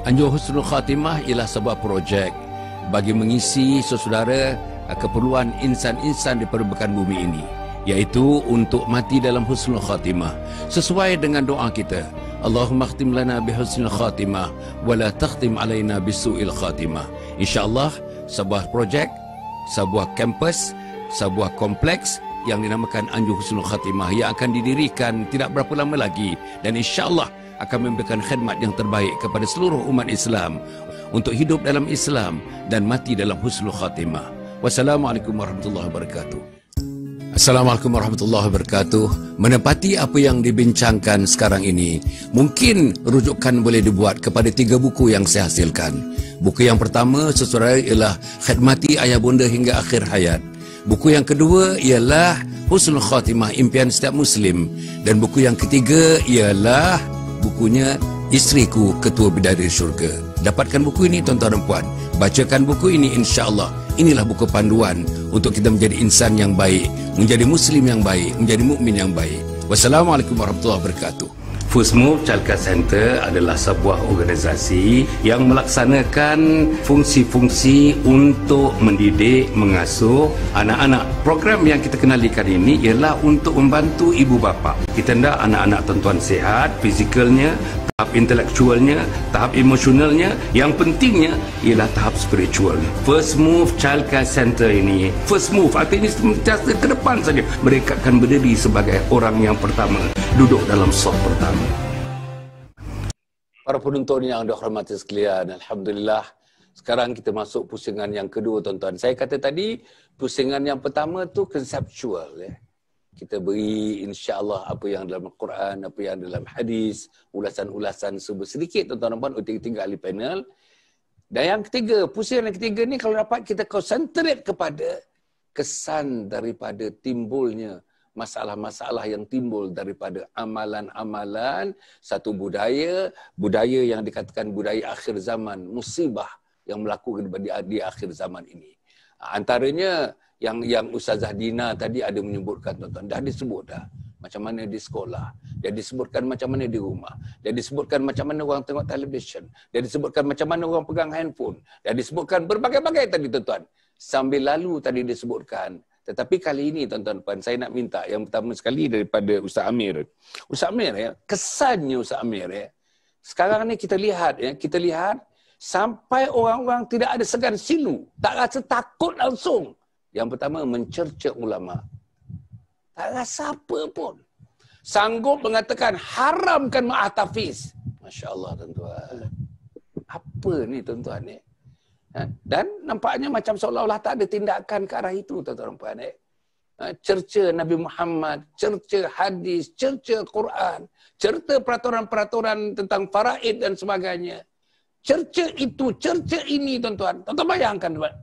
Anjur Husnul Khatimah ialah sebuah projek bagi mengisi saudara keperluan insan-insan di permukaan bumi ini, iaitu untuk mati dalam husnul khatimah sesuai dengan doa kita, Allahumma khtim lana bi husnul khatimah wa la takhtim alaina bisu'il khatimah. InsyaAllah sebuah projek, sebuah kampus, sebuah kompleks yang dinamakan Anjur Husnul Khatimah yang akan didirikan tidak berapa lama lagi, dan insyaAllah akan memberikan khidmat yang terbaik kepada seluruh umat Islam untuk hidup dalam Islam dan mati dalam husnul khatimah. Wassalamualaikum warahmatullahi wabarakatuh. Assalamualaikum warahmatullahi wabarakatuh. Menepati apa yang dibincangkan sekarang ini, mungkin rujukan boleh dibuat kepada 3 buku yang saya hasilkan. Buku yang pertama, saudara, ialah Khidmati Ayah Bunda Hingga Akhir Hayat. Buku yang kedua ialah Husnul Khatimah, Impian Setiap Muslim. Dan buku yang ketiga ialah bukunya Isteriku, Ketua Bidadari Syurga. Dapatkan buku ini tuan-tuan dan puan. Bacakan buku ini, insya-Allah. Inilah buku panduan untuk kita menjadi insan yang baik, menjadi muslim yang baik, menjadi mukmin yang baik. Wassalamualaikum warahmatullahi wabarakatuh. First Move Childcare Center adalah sebuah organisasi yang melaksanakan fungsi-fungsi untuk mendidik, mengasuh anak-anak. Program yang kita kenalikan ini ialah untuk membantu ibu bapa. Kita hendak anak-anak tuan-tuan sihat, fizikalnya, tahap intelektualnya, tahap emosionalnya, yang pentingnya ialah tahap spiritual. First Move Childcare Center ini, First Move artinya sentiasa ke depan saja. Mereka akan berdiri sebagai orang yang pertama, duduk dalam saf pertama. Para penonton yang dihormati sekalian, alhamdulillah, sekarang kita masuk pusingan yang kedua, tuan-tuan. Saya kata tadi, pusingan yang pertama tu konseptual, ya. Kita beri insya-Allah apa yang dalam Al-Quran, apa yang dalam hadis, ulasan-ulasan sedikit tuan-tuan dan puan untuk tiga ahli panel. Dan yang ketiga, pusingan yang ketiga ni kalau dapat kita concentrate kepada kesan daripada timbulnya masalah-masalah yang timbul daripada amalan-amalan satu budaya yang dikatakan budaya akhir zaman, musibah yang berlaku di akhir zaman ini. Antaranya yang Ustazah Dina tadi ada menyebutkan, tuan-tuan, dah disebut dah. Macam mana di sekolah, dia disebutkan macam mana di rumah, dia disebutkan macam mana orang tengok televisyen, dia disebutkan macam mana orang pegang handphone, dia disebutkan berbagai-bagai tadi, tuan-tuan. Sambil lalu tadi disebutkan. Tetapi kali ini, tuan-tuan, saya nak minta yang pertama sekali daripada Ustaz Amir. Ustaz Amir, ya, kesannya Ustaz Amir, ya. Sekarang ni kita lihat sampai orang-orang tidak ada segan silu, tak rasa takut langsung. Yang pertama, mencerca ulama. Tak rasa apa pun. Sanggup mengatakan haramkan ma'atafiz. Masya Allah, tuan-tuan. Apa ni, tuan-tuan? Dan nampaknya macam seolah-olah tak ada tindakan ke arah itu, tuan-tuan. Cerca Nabi Muhammad, cerca hadis, cerca Quran, cerca peraturan-peraturan tentang faraid dan sebagainya. Cerca itu, cerca ini, tuan-tuan. Tuan-tuan bayangkan, tuan-tuan.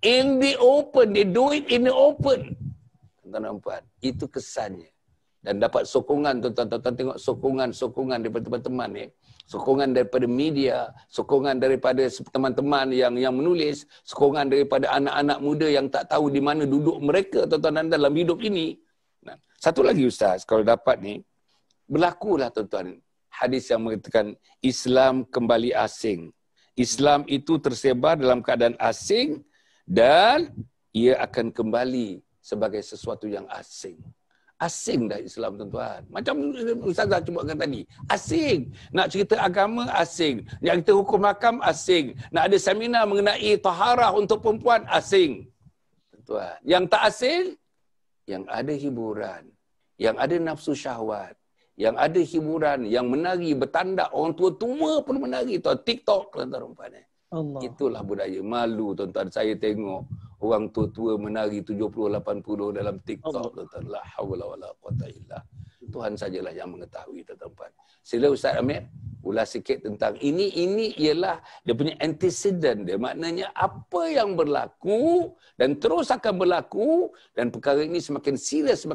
In the open, they do it in the open. Tuan-tuan nampak, itu kesannya. Dan dapat sokongan, tuan-tuan tengok sokongan daripada teman-teman ni. Sokongan daripada media, sokongan daripada teman-teman yang menulis, sokongan daripada anak-anak muda yang tak tahu di mana duduk mereka, tuan-tuan, dalam hidup ini. Nah, satu lagi Ustaz, kalau dapat ni, berlakulah, tuan-tuan, hadis yang mengatakan Islam kembali asing. Islam itu tersebar dalam keadaan asing, dan ia akan kembali sebagai sesuatu yang asing. Asing dah Islam, tuan-tuan. Macam Ustazah sebutkan tadi. Asing. Nak cerita agama, asing. Nak cerita hukum hakam, asing. Nak ada seminar mengenai taharah untuk perempuan, asing. Tuan-tuan. Yang tak asing, yang ada hiburan. Yang ada nafsu syahwat. Yang ada hiburan, yang menari, bertandak. Orang tua-tua pun menari. TikTok, tuan-tuan. Allah. Itulah budaya. Malu, tuan-tuan. Saya tengok orang tua-tua menari 70-80 dalam TikTok, tuan-tuan. La hawla wa la quwata illa. Tuhan sajalah yang mengetahui, tuan-tuan. Sila Ustaz Amir ulas sikit tentang ini. Ini ialah dia punya antecedent dia. Maknanya apa yang berlaku dan terus akan berlaku, dan perkara ini semakin serius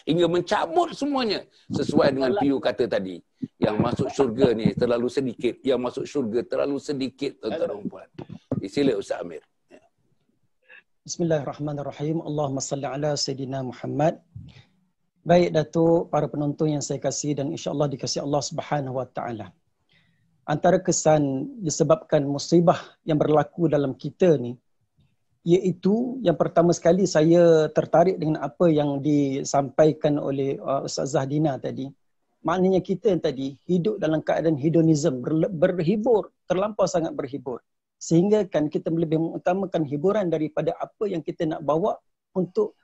hingga mencabut semuanya. Sesuai dengan Piu kata tadi. Yang masuk syurga ni terlalu sedikit. Yang masuk syurga terlalu sedikit, tuan-tuan dan puan. Sila Ustaz Amir. Bismillahirrahmanirrahim. Allahumma salli ala Sayyidina Muhammad. Baik Datuk, para penonton yang saya kasih dan insya-Allah dikasihi Allah Subhanahu wa taala. Antara kesan disebabkan musibah yang berlaku dalam kita ni, iaitu yang pertama sekali saya tertarik dengan apa yang disampaikan oleh Ustazah Dina tadi. Maknanya kita yang tadi hidup dalam keadaan hedonism, berhibur, terlampau sangat berhibur. Sehingga kan kita lebih mengutamakan hiburan daripada apa yang kita nak bawa untuk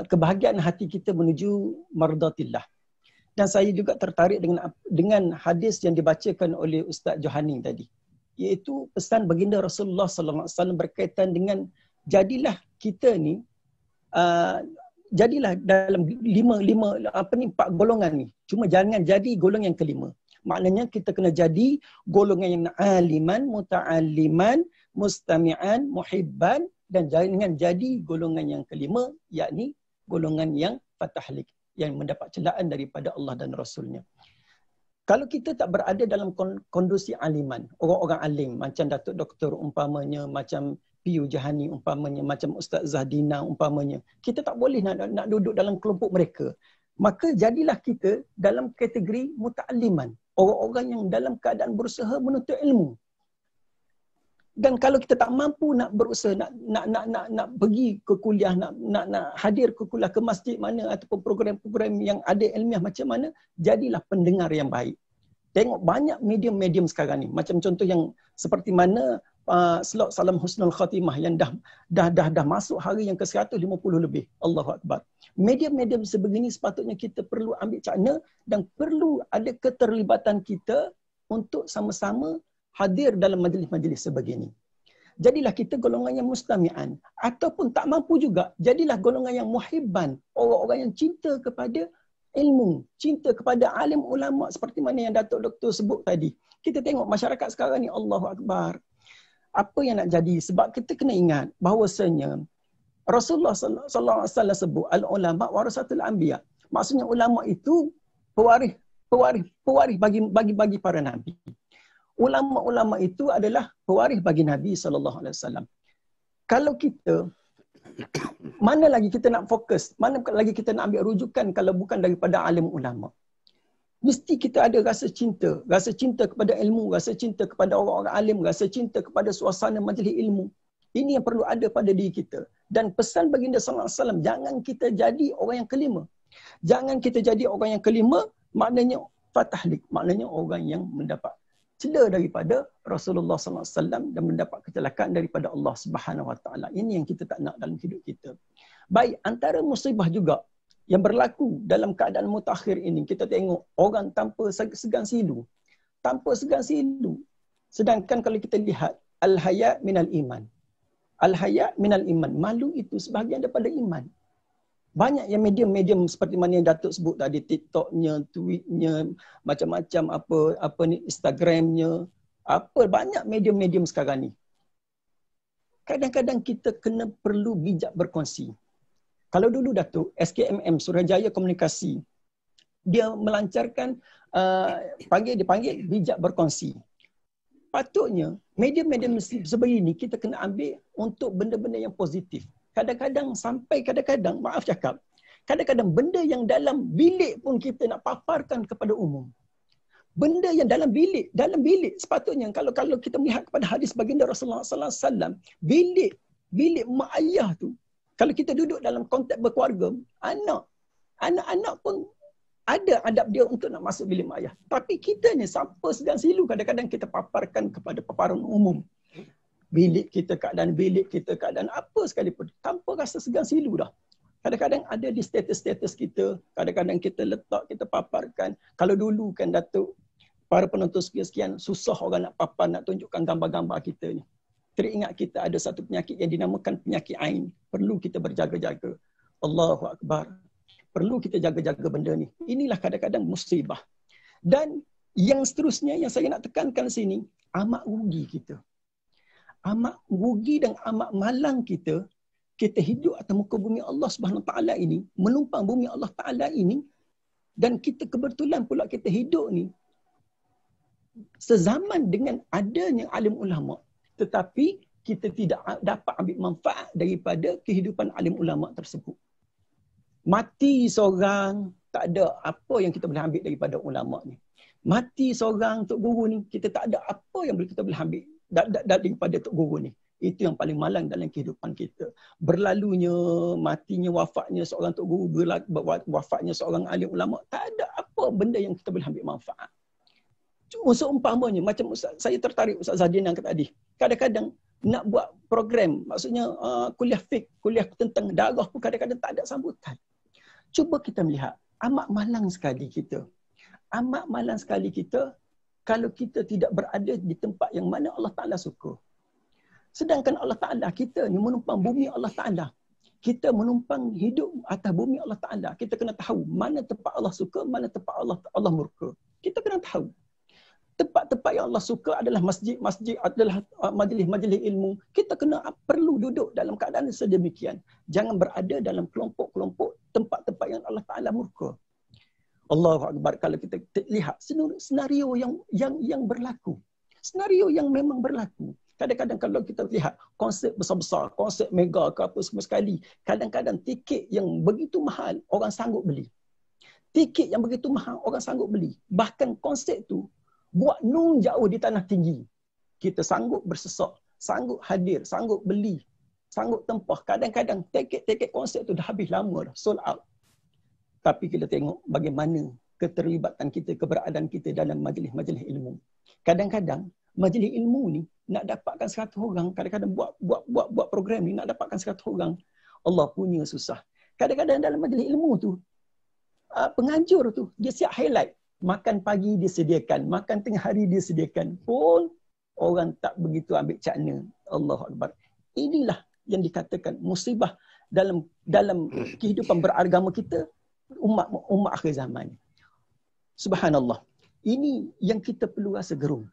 kebahagiaan hati kita menuju mardatillah. Dan saya juga tertarik dengan hadis yang dibacakan oleh Ustaz Johani tadi, iaitu pesan baginda Rasulullah sallallahu alaihi wasallam berkaitan dengan jadilah kita ni jadilah dalam empat golongan ni. Cuma jangan jadi golongan yang kelima. Maknanya kita kena jadi golongan yang aliman, muta'alliman, mustami'an, muhibban, dan jangan jadi golongan yang kelima, yakni golongan yang fatahlik, yang mendapat celaan daripada Allah dan Rasulnya. Kalau kita tak berada dalam kondisi aliman, orang-orang alim macam Datuk Doktor umpamanya, macam Piyu Jahani umpamanya, macam Ustaz Zahdina umpamanya, kita tak boleh nak duduk dalam kelompok mereka. Maka jadilah kita dalam kategori muta'alliman, orang-orang yang dalam keadaan berusaha menuntut ilmu. Dan kalau kita tak mampu nak berusaha nak pergi ke kuliah, nak hadir ke kuliah, ke masjid mana ataupun program-program yang ada ilmiah macam mana, jadilah pendengar yang baik. Tengok banyak medium-medium sekarang ni, macam contoh yang seperti mana slot Salam Husnul Khatimah yang dah masuk hari yang ke-150 lebih. Allahu Akbar. Medium-medium sebegini sepatutnya kita perlu ambil cakna dan perlu ada keterlibatan kita untuk sama-sama hadir dalam majlis-majlis sebegini. Jadilah kita golongan yang mustami'an. Ataupun tak mampu juga, jadilah golongan yang muhibban. Orang-orang yang cinta kepada ilmu, cinta kepada alim ulama seperti mana yang Datuk Doktor sebut tadi. Kita tengok masyarakat sekarang ni, Allahu Akbar. Apa yang nak jadi? Sebab kita kena ingat bahawasanya Rasulullah sallallahu alaihi wasallam sebut al-ulama warasatul anbiya. Maksudnya ulama itu pewaris bagi para nabi. Ulama-ulama itu adalah pewaris bagi Nabi sallallahu alaihi wasallam. Kalau kita mana lagi kita nak fokus, mana lagi kita nak ambil rujukan kalau bukan daripada alim ulama. Mesti kita ada rasa cinta kepada ilmu, rasa cinta kepada orang-orang alim, rasa cinta kepada suasana majlis ilmu. Ini yang perlu ada pada diri kita. Dan pesan baginda sallallahu alaihi wasallam, jangan kita jadi orang yang kelima. Jangan kita jadi orang yang kelima, maknanya fatahlik, maknanya orang yang mendapat cela daripada Rasulullah sallallahu alaihi wasallam dan mendapat kecelakaan daripada Allah Subhanahu wa taala. Ini yang kita tak nak dalam hidup kita. Baik, antara musibah juga yang berlaku dalam keadaan mutakhir ini, kita tengok orang tanpa segan silu. Tanpa segan silu. Sedangkan kalau kita lihat al-haya minal iman. Al-haya minal iman. Malu itu sebahagian daripada iman. Banyak yang medium-medium seperti mana yang Datuk sebut tadi, TikToknya, tweetnya, macam-macam apa ni, Instagramnya, banyak medium-medium sekarang ni. Kadang-kadang kita perlu bijak berkongsi. Kalau dulu Datuk, SKMM, Suruhanjaya Komunikasi, dia melancarkan, dipanggil bijak berkongsi. Patutnya, medium-medium sebegini kita kena ambil untuk benda-benda yang positif. Kadang-kadang maaf cakap, kadang-kadang benda yang dalam bilik pun kita nak paparkan kepada umum. Benda yang dalam bilik sepatutnya kalau kita melihat kepada hadis baginda Rasulullah sallallahu alaihi wasallam, bilik mak ayah tu, kalau kita duduk dalam konteks berkeluarga, anak-anak pun ada adab dia untuk nak masuk bilik mak ayah. Tapi kita ni sampai segan silu kadang-kadang kita paparkan kepada paparan umum. Bilik kita keadaan apa sekalipun, tanpa rasa segan silu dah. Kadang-kadang ada di status-status kita, kadang-kadang kita letak, kita paparkan. Kalau dulu kan Datuk, para penonton sekian, susah orang nak papar, nak tunjukkan gambar-gambar kita ni. Teringat kita ada satu penyakit yang dinamakan penyakit ain. Perlu kita berjaga-jaga. Allahu Akbar. Perlu kita jaga-jaga benda ni. Inilah kadang-kadang musibah. Dan yang seterusnya yang saya nak tekankan sini, amat rugi kita. Amat rugi dan amat malang kita hidup atas muka bumi Allah Subhanahu Taala ini, menumpang bumi Allah Taala ini, dan kita kebetulan pula kita hidup ni sezaman dengan adanya alim ulama, tetapi kita tidak dapat ambil manfaat daripada kehidupan alim ulama tersebut. Mati seorang, tak ada apa yang kita boleh ambil daripada ulama ni. Mati seorang Tok Guru ni, kita tak ada apa yang kita boleh ambil daripada Tok Guru ni. Itu yang paling malang dalam kehidupan kita. Berlalunya, matinya, wafatnya seorang Tok Guru, wafatnya seorang alim ulama, tak ada apa benda yang kita boleh ambil manfaat. Seumpamanya, macam saya tertarik Ustaz Zahdina tadi. Kadang-kadang nak buat program, maksudnya kuliah fiqh, kuliah tentang darah pun kadang-kadang tak ada sambutan. Cuba kita melihat, amat malang sekali kita. Amat malang sekali kita kalau kita tidak berada di tempat yang mana Allah Ta'ala suka. Sedangkan Allah Ta'ala, kita ni menumpang bumi Allah Ta'ala. Kita menumpang hidup atas bumi Allah Ta'ala. Kita kena tahu mana tempat Allah suka, mana tempat Allah murka. Kita kena tahu. Tempat-tempat yang Allah suka adalah masjid-masjid, adalah majlis-majlis ilmu. Kita kena perlu duduk dalam keadaan sedemikian. Jangan berada dalam kelompok-kelompok tempat-tempat yang Allah Ta'ala murka. Allahu Akbar. Kalau kita lihat senario yang berlaku. Senario yang memang berlaku. Kadang-kadang kalau kita lihat konsert besar-besar, konsert mega ke apa semua sekali, kadang-kadang tiket yang begitu mahal, orang sanggup beli. Tiket yang begitu mahal, orang sanggup beli. Bahkan konsert tu, buat nun jauh di tanah tinggi. Kita sanggup bersesak, sanggup hadir, sanggup beli, sanggup tempah. Kadang-kadang tiket konsert tu dah habis lama dah, sold out. Tapi kita tengok bagaimana keterlibatan kita, keberadaan kita dalam majlis-majlis ilmu. Kadang-kadang majlis ilmu ni nak dapatkan 100 orang, kadang-kadang buat program ni nak dapatkan 100 orang, Allah punya susah. Kadang-kadang dalam majlis ilmu tu, penganjur tu dia siap highlight. Makan pagi dia sediakan, makan tengah hari dia sediakan. Pun orang tak begitu ambil cakna. Allahu Akbar. Inilah yang dikatakan musibah dalam kehidupan beragama kita, umat akhir zaman. Subhanallah. Ini yang kita perlu rasa gerung.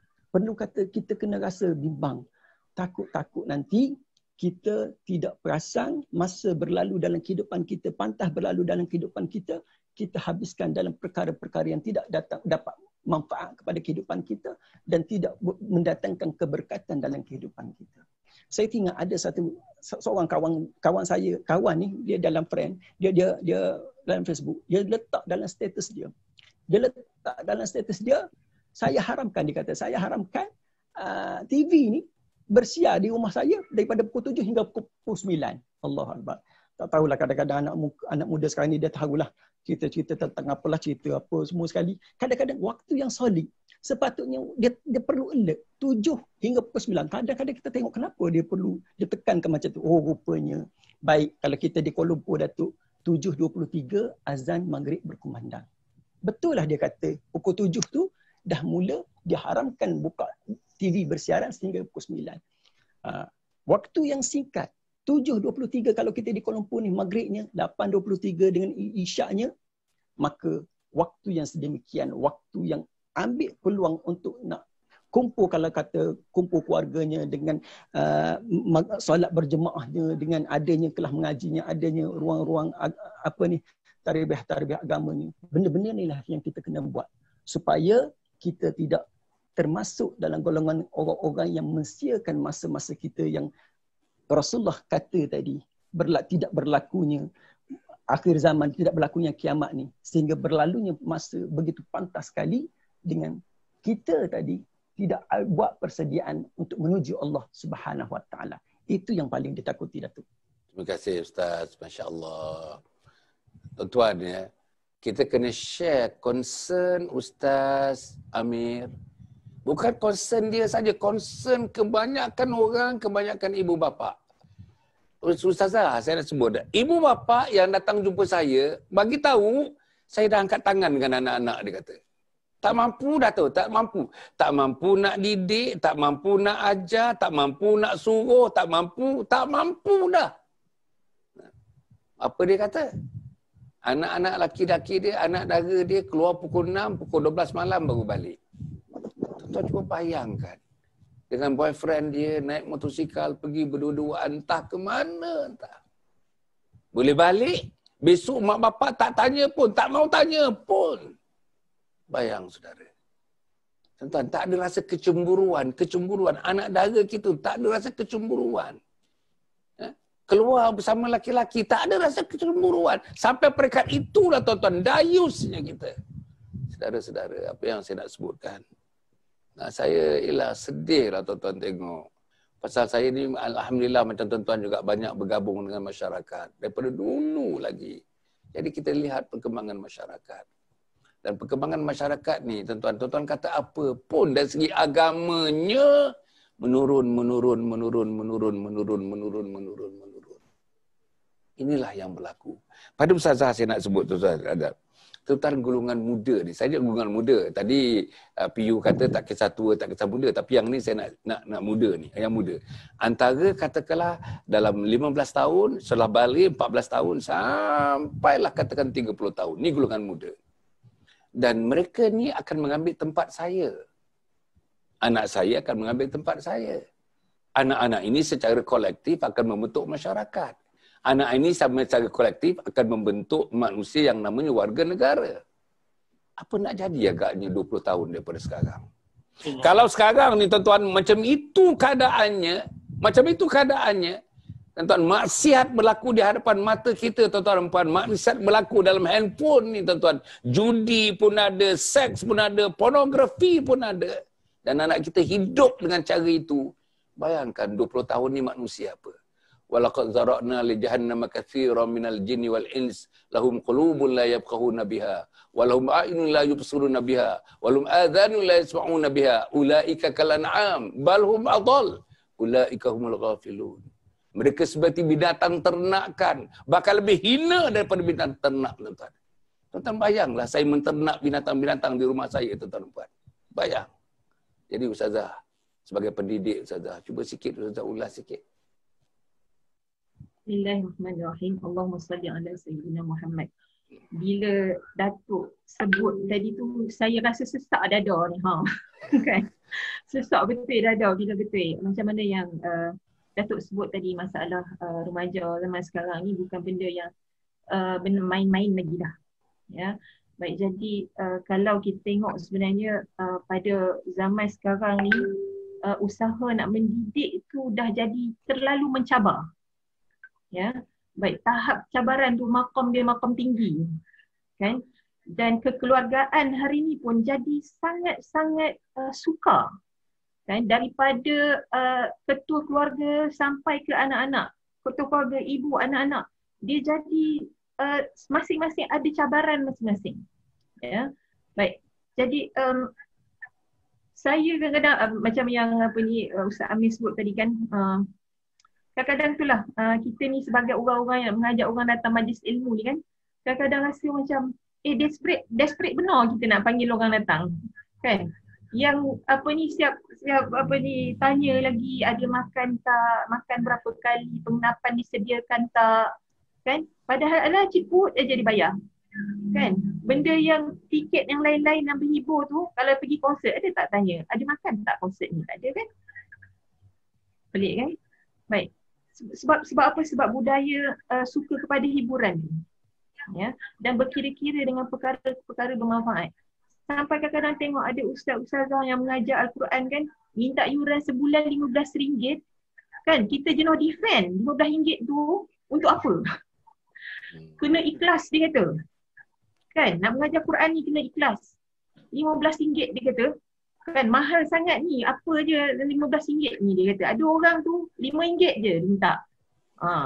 Kita kena rasa bimbang. Takut-takut nanti kita tidak perasan masa berlalu dalam kehidupan kita, pantah berlalu dalam kehidupan kita, kita habiskan dalam perkara-perkara yang tidak dapat manfaat kepada kehidupan kita dan tidak mendatangkan keberkatan dalam kehidupan kita. Saya ingat ada seorang kawan saya, kawan ni dia dalam friend, dia dalam Facebook, dia letak dalam status dia. Saya haramkan, dia kata, saya haramkan TV ni bersiar di rumah saya daripada pukul 7 hingga pukul 9. Allahu Akbar. Tak tahulah, kadang-kadang anak muda sekarang ni dia tahulah cerita-cerita tentang apalah, cerita apa semua sekali. Kadang-kadang waktu yang solid, sepatutnya dia perlu alert 7 hingga pukul 9. Kadang-kadang kita tengok kenapa dia tekankan macam tu. Oh, rupanya baik kalau kita di Kuala Lumpur, Datuk, 7.23 azan maghrib berkumandang. Betul lah dia kata pukul 7 tu dah mula diharamkan buka TV bersiaran sehingga pukul 9. Waktu yang singkat, 7.23 kalau kita di Kuala Lumpur ni maghribnya, 8.23 dengan isyaknya, maka waktu yang sedemikian, waktu yang ambil peluang untuk nak kumpul, kalau kata kumpul keluarganya dengan solat berjemaahnya, dengan adanya kelas mengajinya, adanya ruang-ruang tarbiyah agama ni. Benda-benda ni lah yang kita kena buat supaya kita tidak termasuk dalam golongan orang-orang yang mensiakan masa-masa kita yang Rasulullah kata tadi, tidak berlakunya akhir zaman, tidak berlakunya kiamat ni, sehingga berlalunya masa begitu pantas sekali dengan kita tadi tidak buat persediaan untuk menuju Allah Subhanahu Wa Taala. Itu yang paling ditakuti, Datuk. Terima kasih Ustaz, masya-Allah. Tuan-tuan ya, kita kena share concern Ustaz Amir. Bukan concern dia saja, concern kebanyakan orang, kebanyakan ibu bapa. Ustazah, saya nak sebut dah. Ibu bapa yang datang jumpa saya, bagi tahu saya dah angkat tangan dengan anak-anak, dia kata. Tak mampu dah tu, tak mampu. Tak mampu nak didik, tak mampu nak ajar, tak mampu nak suruh, tak mampu dah. Apa dia kata? Anak-anak laki-laki dia, anak dara dia keluar pukul 6, pukul 12 malam baru balik. Tuan-tuan cuba bayangkan. Dengan boyfriend dia naik motosikal pergi berdua-duaan entah ke mana entah. Boleh balik, besok mak bapak tak tanya pun, tak mau tanya pun. Bayang saudara. Tuan-tuan, tak ada rasa kecemburuan. Anak dara kita tak ada rasa kecemburuan. Keluar bersama laki-laki, tak ada rasa kecemburuan. Sampai peringkat itulah tuan-tuan, dayusnya kita. Saudara-saudara, apa yang saya nak sebutkan. Saya ialah sedih lah tuan-tuan tengok. Pasal saya ni alhamdulillah macam tuan-tuan juga banyak bergabung dengan masyarakat. Daripada dulu lagi. Jadi kita lihat perkembangan masyarakat. Dan perkembangan masyarakat ni tuan-tuan kata apa pun dari segi agamanya menurun. Inilah yang berlaku. Pada Ustazah saya nak sebut tuan-tuan ada. Tuan-tuan golongan muda ni, saya golongan muda. Tadi PU kata tak kisah tua, tak kisah muda, tapi yang ni saya nak muda ni, yang muda. Antara katakanlah dalam 15 tahun, setelah balik 14 tahun sampailah katakan 30 tahun. Ni golongan muda. Dan mereka ni akan mengambil tempat saya. Anak saya akan mengambil tempat saya. Anak-anak ini secara kolektif akan membentuk masyarakat. Anak ini secara kolektif akan membentuk manusia yang namanya warga negara. Apa nak jadi agaknya 20 tahun daripada sekarang? Kalau sekarang ni tuan-tuan macam itu keadaannya, tuan-tuan, maksiat berlaku di hadapan mata kita, tuan-tuan dan puan. Maksiat berlaku dalam handphone ni, tuan-tuan. Judi pun ada, seks pun ada, pornografi pun ada. Dan anak kita hidup dengan cara itu. Bayangkan 20 tahun ni manusia apa? Walaqad zara'na li jahannama katsiran minal jinni wal ins lahum qulubun la yafqahuna biha wa lahum a'yunun la yubsiruna biha wa lahum adhanun la yasma'una biha ulaika kal an'am bal hum adall ulaika humul ghafilun. Mereka seperti binatang ternakan, bahkan lebih hina daripada binatang ternak, tuan-tuan. Tuan-tuan bayanglah saya menternak binatang-binatang di rumah saya, tuan-tuan dan puan. Bayang. Jadi ustazah, sebagai pendidik ustazah, cuba sikit ustazah ulas sikit. Bismillahirrahmanirrahim. Allahumma salli ala sayyidina Muhammad. Bila Datuk sebut tadi tu, saya rasa sesak dada ni. Kan? Sesak betul dada bila betul. Macam mana yang Datuk sebut tadi, masalah remaja zaman sekarang ni bukan benda yang main-main lagi dah. Ya. Baik, jadi kalau kita tengok sebenarnya pada zaman sekarang ni usaha nak mendidik itu dah jadi terlalu mencabar. Ya, baik, tahap cabaran tu makam dia makam tinggi, kan? Dan kekeluargaan hari ni pun jadi sangat-sangat sukar, kan? Daripada ketua keluarga sampai ke anak-anak, ketua keluarga, ibu, anak-anak, dia jadi masing-masing ada cabaran masing-masing. Ya, baik. Jadi saya kadang-kadang macam yang Ustaz Amir sebut tadi kan. Kadang-kadang itulah kita ni sebagai orang-orang yang mengajak orang datang majlis ilmu ni kan, kadang-kadang rasa macam desperate benar kita nak panggil orang datang, kan? Yang siap tanya lagi ada makan tak, makan berapa kali, penginapan disediakan tak, kan? Padahal adalah ciput aja dibayar, kan? Benda yang tiket yang lain-lain yang berhibur tu, kalau pergi konsert ada tak tanya, ada makan tak konsert ni? Tak ada, kan? Pelik, kan? Baik. Sebab apa? Sebab budaya suka kepada hiburan ni, ya, dan berkira-kira dengan perkara-perkara bermanfaat. Sampai kadang-kadang tengok ada ustaz-ustazah yang mengajar Al-Quran kan, minta yuran sebulan RM15, kan? Kita jenuh defend RM15 tu untuk apa? Kena ikhlas dia kata, kan? Nak mengajar Quran ni kena ikhlas. RM15 dia kata, kan, mahal sangat ni, apa je RM15 ni dia kata. Ada orang tu RM5 je dia minta.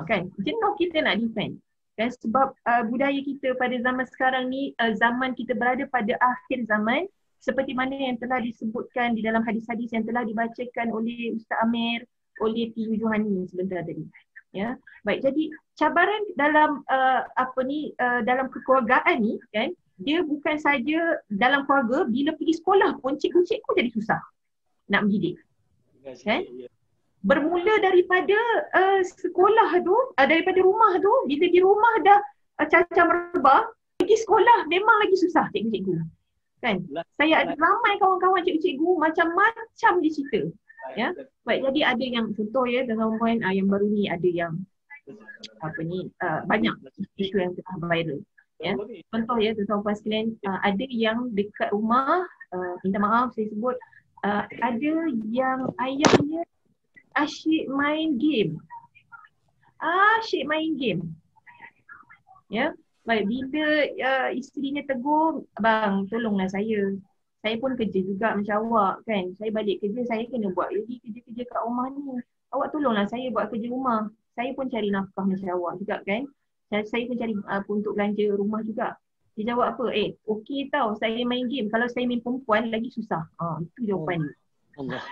Kan, jenuh kita nak defend. Kan, sebab budaya kita pada zaman sekarang ni, zaman kita berada pada akhir zaman, seperti mana yang telah disebutkan di dalam hadis-hadis yang telah dibacakan oleh Ustaz Amir, oleh PU Johani sebentar tadi. Ya, baik. Jadi cabaran dalam dalam kekeluargaan ni, kan, dia bukan saja dalam keluarga, bila pergi sekolah pun cikgu-cikgu jadi susah nak mendidik. Kan? Bermula daripada sekolah tu, daripada rumah tu, bila di rumah dah cacah merebah, pergi sekolah memang lagi susah cikgu-cikgu. Kan? Saya ada ramai kawan-kawan cikgu-cikgu macam-macam dia cerita. Ya? Baik, jadi ada yang contoh ya, dengan poin yang baru ni ada yang banyak isu yang tengah viral. Ya, contoh ya tuan-tuan sekalian, ada yang dekat rumah, minta maaf saya sebut, ada yang ayahnya asyik main game. Ya, baik, bila isterinya tegur, bang tolonglah saya pun kerja juga macam awak, kan? Saya balik kerja, saya kena buat lagi kerja-kerja kat rumah ni. Awak tolonglah saya buat kerja rumah. Saya pun cari nafkah macam awak juga, kan? Saya pun cari untuk belanja rumah juga. Dia jawab apa? Okey tau, saya main game. Kalau saya main perempuan lagi susah. Itu jawapan dia. Allah.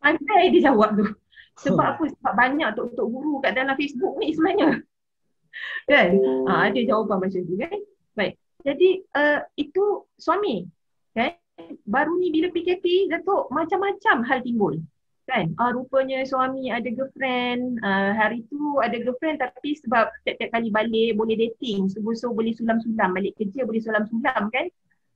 Pandai dia jawab tu. Sebab apa? Sebab banyak tok-tok guru kat dalam Facebook ni sebenarnya. Kan? Ada jawapan macam tu, kan? Baik. Jadi itu suami kan. Baru ni bila PKP Datuk macam-macam hal timbul kan. Rupanya suami ada girlfriend, hari tu ada girlfriend tapi sebab tiap-tiap kali balik boleh dating, so boleh sulam-sulam, balik kerja boleh sulam-sulam kan.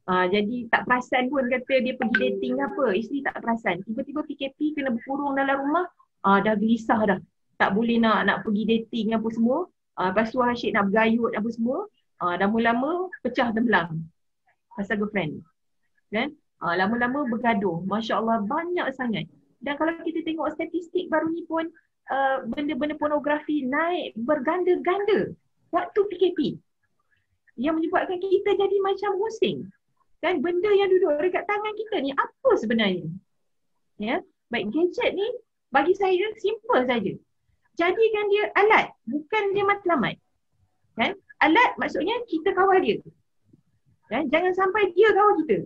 Jadi tak perasan pun kata dia pergi dating ke apa, isteri tak perasan. Tiba-tiba PKP kena berkurung dalam rumah, dah gelisah dah. Tak boleh nak pergi dating apa semua. Lepas tu asyik nak bergayut apa semua. Dah mula-lama pecah tembelang pasal girlfriend. Kan? Lama-lama bergaduh. Masya Allah banyak sangat. Dan kalau kita tengok statistik baru ni pun benda-benda pornografi naik berganda-ganda waktu PKP. Yang menyebabkan kita jadi macam pusing. Kan benda yang duduk dekat tangan kita ni apa sebenarnya? Ya, baik gadget ni bagi saya simple saja. Jadikan dia alat, bukan dia matlamat. Kan? Alat maksudnya kita kawal dia. Kan? Jangan sampai dia kawal kita.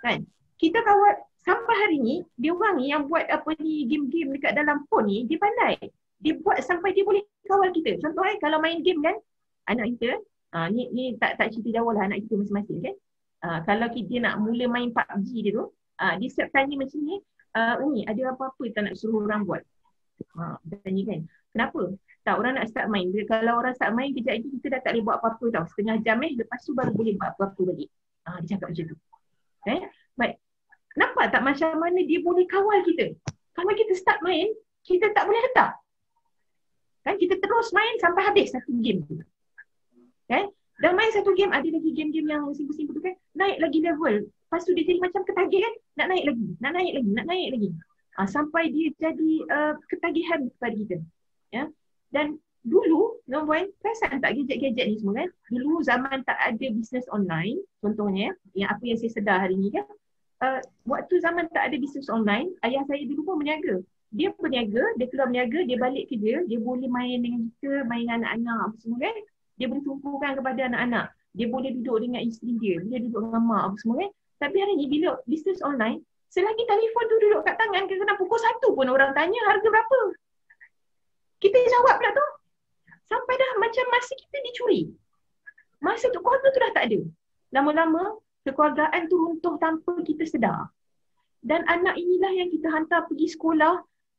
Kan? Kita kawal sampai hari ni, dia orang ni yang buat apa ni game-game dekat dalam phone ni, dia pandai. Dia buat sampai dia boleh kawal kita. Contohnya kalau main game kan, anak kita, ni tak cerita jauh lah anak kita masing-masing kan. Kalau dia nak mula main PUBG dia tu, dia siap tanya macam ni, Umi ada apa-apa tak nak suruh orang buat? Tanya kan, kenapa? Tak, orang nak start main. Kalau orang start main kejap lagi kita dah tak boleh buat apa-apa tau. Setengah jam lepas tu baru boleh buat apa-apa balik. Dia cakap macam tu. Baik. Kenapa tak macam mana dia boleh kawal kita? Kalau kita start main, kita tak boleh letak. Kan kita terus main sampai habis satu game tu. Kan? Dan main satu game, ada lagi game-game yang simpul-simpul tu kan, naik lagi level. Lepas tu dia jadi macam ketagih kan, nak naik lagi. Sampai dia jadi ketagihan kepada kita. Ya. Dan dulu, nombor perasan tak gadget-gadget ni semua kan? Dulu zaman tak ada bisnes online, contohnya, yang apa yang saya sedar hari ni kan, waktu zaman tak ada bisnes online, ayah saya dulu pun berniaga. Dia berniaga, dia keluar berniaga, dia balik kerja, dia boleh main dengan kita, main dengan anak-anak apa semua kan. Dia boleh tumpukan kepada anak-anak. Dia boleh duduk dengan isteri dia, dia duduk dengan mak apa semua kan. Tapi hari ni bila bisnes online, selagi telefon tu duduk kat tangan, kadang-kadang pukul 1 pun orang tanya harga berapa. Kita jawab pula tu. Sampai dah macam masa kita dicuri. Masa tu keluarga tu dah tak ada. Lama-lama kekeluargaan tu runtuh tanpa kita sedar. Dan anak inilah yang kita hantar pergi sekolah,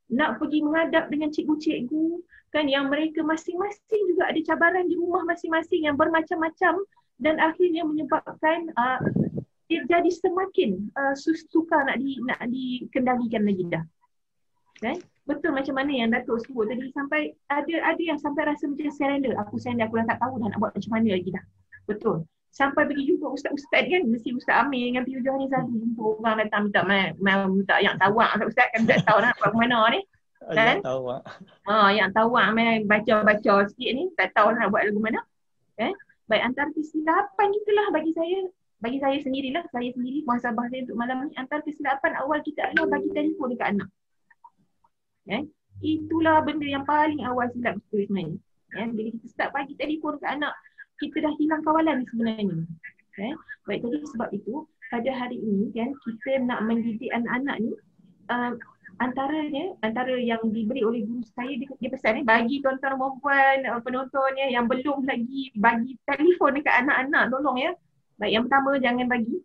nak pergi menghadap dengan cikgu-cikgu, kan, yang mereka masing-masing juga ada cabaran di rumah masing-masing yang bermacam-macam dan akhirnya menyebabkan dia jadi semakin sukar nak dikendalikan lagi dah. Kan? Betul macam mana yang Datuk sebut tadi, sampai ada yang sampai rasa macam surrender. Aku dah tak tahu dah nak buat macam mana lagi dah. Betul. Sampai pergi jumpa ustaz-ustaz kan, mesti Ustaz Amir dengan P.U. Johani selalu jumpa orang datang minta yang tawak ustaz kan, tak tahu nak buat mana ni. Kan? Yang tawak. Yang tawak main baca-baca sikit ni, tak tahu nak buat lagu mana. Kan? Baik, antara kesilapan itulah bagi saya sendirilah, saya sendiri muhasabah saya untuk malam ni, antara kesilapan awal kita adalah bagi telefon dekat anak. Kan? Itulah benda yang paling awal silap kita sebenarnya. Kan? Bila kita start bagi telefon dekat anak, kita dah hilang kawalan sebenarnya. Kan? Baik, jadi sebab itu pada hari ini kan, kita nak mendidik anak-anak ni, antara yang diberi oleh guru saya, dia pesan bagi tuan-tuan perempuan penonton yang belum lagi bagi telefon dekat anak-anak, tolong ya. Baik, yang pertama jangan bagi.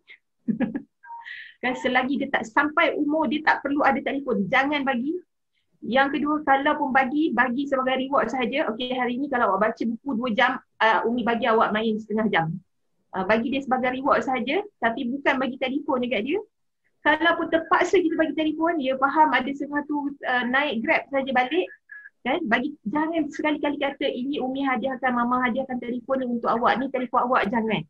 Kan, selagi dia tak sampai umur dia tak perlu ada telefon, jangan bagi. Yang kedua, kalau pun bagi sebagai reward sahaja. Okey, hari ni kalau awak baca buku 2 jam, Umi bagi awak main setengah jam. Bagi dia sebagai reward sahaja, tapi bukan bagi telefon dekat dia. Kalau pun terpaksa kita bagi telefon, dia faham ada setengah tu naik Grab saja balik. Kan? Jangan sekali-kali kata ini Umi hadiahkan, Mama hadiahkan telefon ni untuk awak, ni telefon awak, jangan.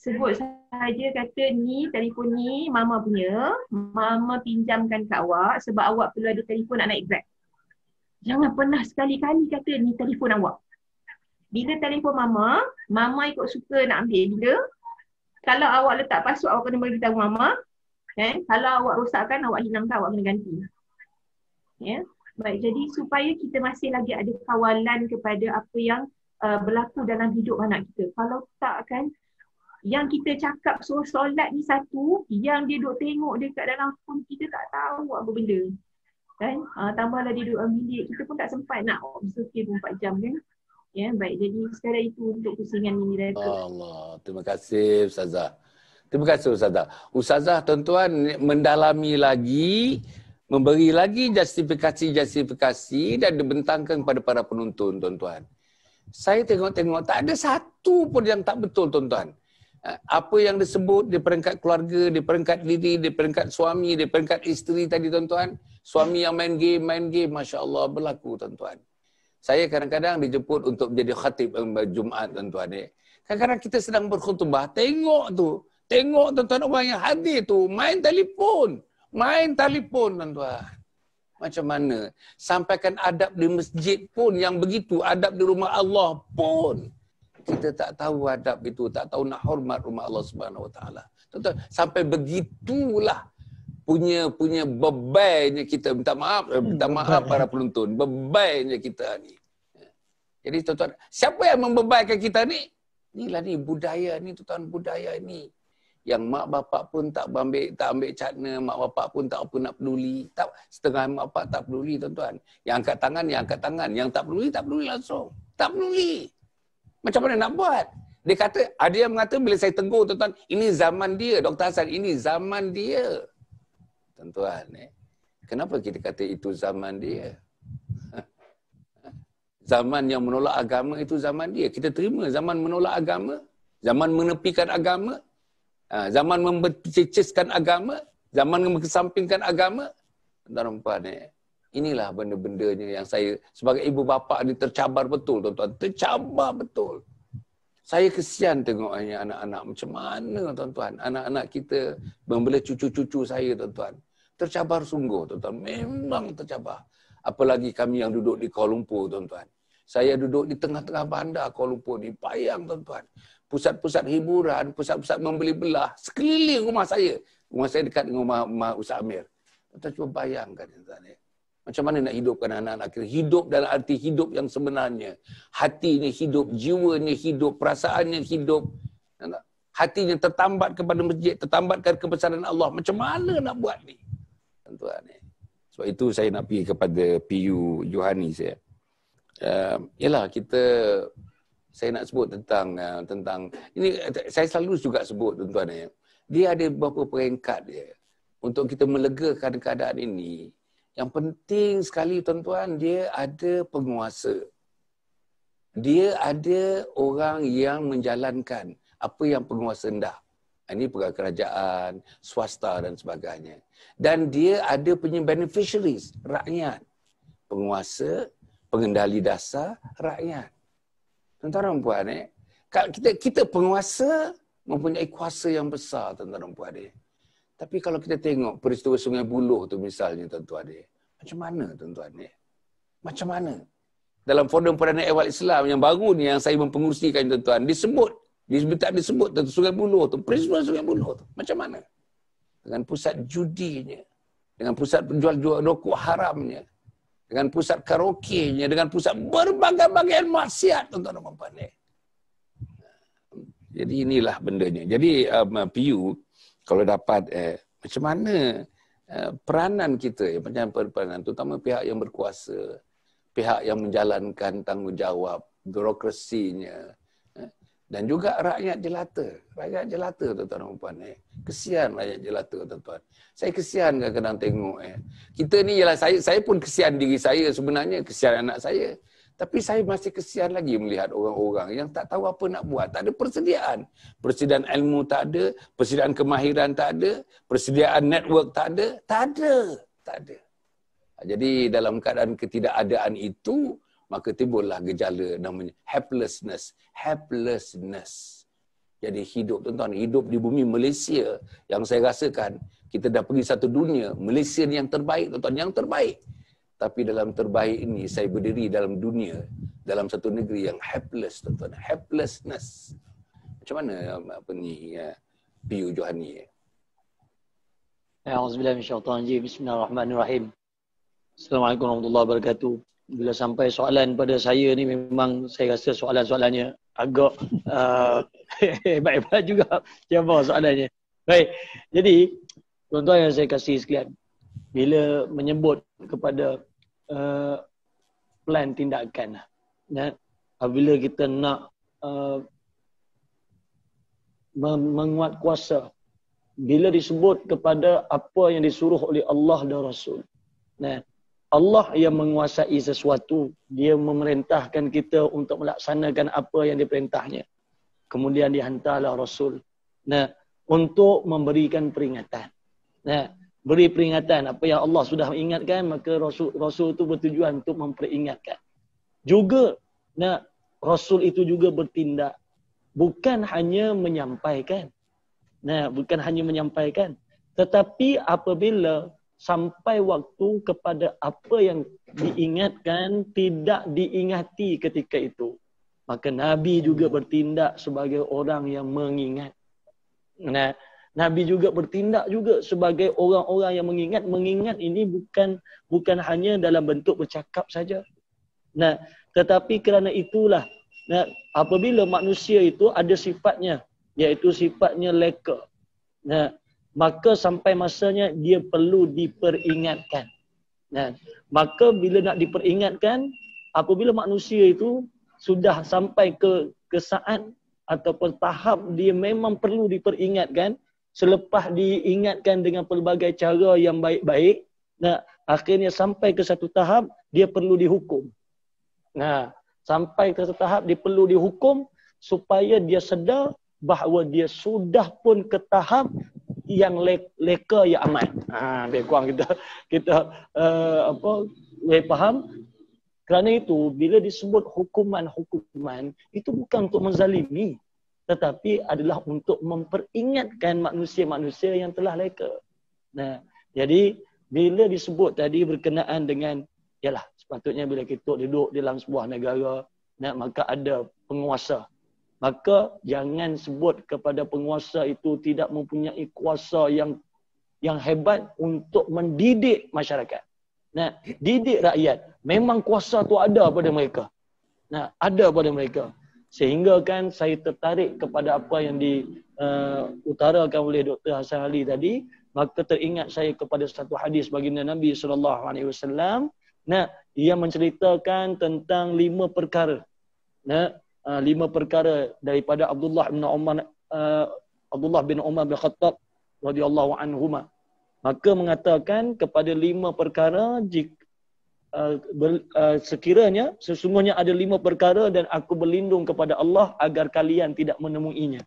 Sebut saja kata ni telefon ni Mama punya, Mama pinjamkan kat awak sebab awak perlu ada telefon nak naik Grab. Jangan pernah sekali-kali kata ni telefon awak. Bila telefon Mama, Mama ikut suka nak ambil bila. Kalau awak letak password, awak kena bagi tahu Mama. Kan? Kalau awak rosakkan, awak hilangkan, awak kena ganti. Ya. Baik, jadi supaya kita masih lagi ada kawalan kepada apa yang berlaku dalam hidup anak kita. Kalau tak kan, yang kita cakap suruh solat ni satu, yang dia duk tengok dekat dalam phone kita tak tahu apa benda. Kan? Tambahlah dia duduk dalam bilik, kita pun tak sempat nak observe 24 jam kan. Ya, baik. Jadi sekadar itu untuk pusingan ini reka. Allah, terima kasih Ustazah. Terima kasih Ustazah. Ustazah tuan-tuan mendalami lagi, memberi lagi justifikasi-justifikasi dan dibentangkan kepada para penonton tuan-tuan. Saya tengok-tengok tak ada satu pun yang tak betul tuan-tuan. Apa yang disebut di peringkat keluarga, di peringkat diri, di peringkat suami, di peringkat isteri tadi tuan-tuan. Suami yang main game, Masya Allah berlaku tuan-tuan. Saya kadang-kadang dijemput untuk menjadi khatib Jumaat tuan-tuan. Kadang-kadang kita sedang berkhutbah, tengok tuan-tuan orang yang hadir tu main telefon tuan-tuan. Macam mana? Sampaikan adab di masjid pun yang begitu, adab di rumah Allah pun kita tak tahu adab itu, tak tahu nak hormat rumah Allah Subhanahu Wa Taala. Tuan-tuan, sampai begitulah punya bebannya kita. Minta maaf para penonton, bebannya kita ni. Jadi tuan-tuan, siapa yang membebaikan kita ni? Inilah ni budaya ni tuan-tuan, budaya ni. Yang mak bapak pun tak ambil cakna, mak bapak pun tak apa nak peduli. Tak, setengah mak bapak tak peduli tuan-tuan. Yang angkat tangan, yang tak peduli langsung. Tak peduli. Macam mana nak buat? Dia kata, ada yang mengata bila saya tegur tuan-tuan, ini zaman dia, Dr. Hasan, ini zaman dia. Tuan-tuan, kenapa kita kata itu zaman dia? Zaman yang menolak agama itu zaman dia. Kita terima zaman menolak agama, zaman menepikan agama, zaman membececeskan agama, zaman mengesampingkan agama. Tuan-tuan, inilah benda-bendanya yang saya sebagai ibu bapa ni tercabar betul tuan-tuan. Tercabar betul. Saya kesian tengok anak-anak macam mana tuan-tuan. Anak-anak kita membela cucu-cucu saya tuan-tuan. Tercabar sungguh tuan-tuan. Memang tercabar. Apalagi kami yang duduk di Kuala Lumpur tuan-tuan. Saya duduk di tengah-tengah bandar Kuala Lumpur ni. Bayang tuan-tuan. Pusat-pusat hiburan, pusat-pusat membeli belah. Sekeliling rumah saya. Rumah saya dekat dengan rumah Ustaz Amir. Tuan-tuan cuba bayangkan tuan-tuan. Macam mana nak hidupkan anak-anak kita? Hidup dalam arti hidup yang sebenarnya. Hatinya hidup, jiwanya hidup, perasaannya hidup. Hatinya tertambat kepada masjid, tertambatkan kebesaran Allah. Macam mana nak buat ni? Tuan-tuan. Sebab itu saya nak pergi kepada PU Johani saya. Yalah saya nak sebut tentang ini saya selalu juga sebut tuan-tuan. Dia ada beberapa peringkat dia untuk kita melegakan keadaan ini. Yang penting sekali tuan-tuan, dia ada penguasa. Dia ada orang yang menjalankan apa yang penguasa hendak. Ini pegawai kerajaan, swasta dan sebagainya. Dan dia ada punya beneficiaries, rakyat. Penguasa, pengendali dasar, rakyat. Tuan-tuan dan puan, kita penguasa mempunyai kuasa yang besar, tuan-tuan dan puan. Tapi kalau kita tengok peristiwa Sungai Buloh tu misalnya, tuan-tuan, macam mana tuan-tuan? Macam mana? Dalam Forum Perdana Ehwal Islam yang baru ni yang saya mempengurusikan tuan-tuan, disebut tentang Sungai Buloh tu, peristiwa Sungai Buloh tu. Macam mana? Dengan pusat judinya, dengan pusat penjual rokok haramnya, dengan pusat karaoke-nya, dengan pusat berbagai-bagai maksiat, tuan-tuan dan puan. Jadi inilah bendanya. Jadi PU kalau dapat macam mana peranan kita, macam peranan terutama pihak yang berkuasa, pihak yang menjalankan tanggungjawab, birokrasinya, dan juga rakyat jelata tuan-tuan dan puan. Kesian rakyat jelata tuan-tuan. Saya kesian kadang-kadang tengok kita ni ialah saya pun kesian diri saya sebenarnya, kesian anak saya. Tapi saya masih kesian lagi melihat orang-orang yang tak tahu apa nak buat. Tak ada persediaan. Persediaan ilmu tak ada, persediaan kemahiran tak ada, persediaan network tak ada. Tak ada. Jadi dalam keadaan ketidakadaan itu, maka timbullah gejala namanya helplessness. Jadi hidup, tuan-tuan, hidup di bumi Malaysia yang saya rasakan, kita dah pergi satu dunia. Malaysia ni yang terbaik, tuan-tuan, yang terbaik. Tapi dalam terbaik ini, saya berdiri dalam dunia, dalam satu negeri yang helpless, tuan-tuan. Helplessness. Macam mana PU Johani? A'udzubillahiminasyaitanirrajim. Bismillahirrahmanirrahim. Assalamualaikum warahmatullahi wabarakatuh. Bila sampai soalan pada saya ni, memang saya rasa soalan-soalannya agak hebat-hebat juga. Siapa soalannya? Baik, jadi tuan-tuan yang saya kasih sekalian, bila menyebut kepada plan tindakan, apabila kita nak menguat kuasa, bila disebut kepada apa yang disuruh oleh Allah dan Rasul. Nah, Allah yang menguasai sesuatu, dia memerintahkan kita untuk melaksanakan apa yang diperintahnya. Kemudian dihantarlah Rasul. Nah, untuk memberikan peringatan. Nah, beri peringatan apa yang Allah sudah ingatkan, maka Rasul itu bertujuan untuk memperingatkan. Juga, nah, Rasul itu juga bertindak. Bukan hanya menyampaikan. Nah, bukan hanya menyampaikan. Tetapi apabila sampai waktu kepada apa yang diingatkan tidak diingati ketika itu, maka Nabi juga bertindak sebagai orang yang mengingat. Nah, Nabi juga bertindak juga sebagai orang-orang yang mengingat. Mengingat ini bukan hanya dalam bentuk bercakap saja. Nah, tetapi kerana itulah, nah, apabila manusia itu ada sifatnya, iaitu sifatnya leka. Nah, maka sampai masanya dia perlu diperingatkan. Nah, maka bila nak diperingatkan, apabila manusia itu sudah sampai ke saat ataupun tahap dia memang perlu diperingatkan, selepas diingatkan dengan pelbagai cara yang baik-baik, nah, akhirnya sampai ke satu tahap dia perlu dihukum. Nah, sampai ke satu tahap dia perlu dihukum supaya dia sedar bahawa dia sudah pun ke tahap yang leka yang amat. Lebih kurang kita boleh faham. Kerana itu, bila disebut hukuman itu bukan untuk menzalimi, tetapi adalah untuk memperingatkan manusia-manusia yang telah leka. Nah, jadi bila disebut tadi berkenaan dengan, yalah, sepatutnya bila kita duduk dalam sebuah negara, nah, maka ada penguasa. Maka jangan sebut kepada penguasa itu tidak mempunyai kuasa yang hebat untuk mendidik masyarakat. Nah, didik rakyat. Memang kuasa tu ada pada mereka. Nah, ada pada mereka. Sehingga kan saya tertarik kepada apa yang diutarakan oleh Dr. Hasan Ali tadi, maka teringat saya kepada satu hadis baginda Nabi SAW. Nah, ia menceritakan tentang 5 perkara. Nah, 5 perkara daripada Abdullah bin Umar bin Khattab radhiyallahu anhuma. Maka mengatakan kepada 5 perkara, sekiranya sesungguhnya ada 5 perkara dan aku berlindung kepada Allah agar kalian tidak menemuinya.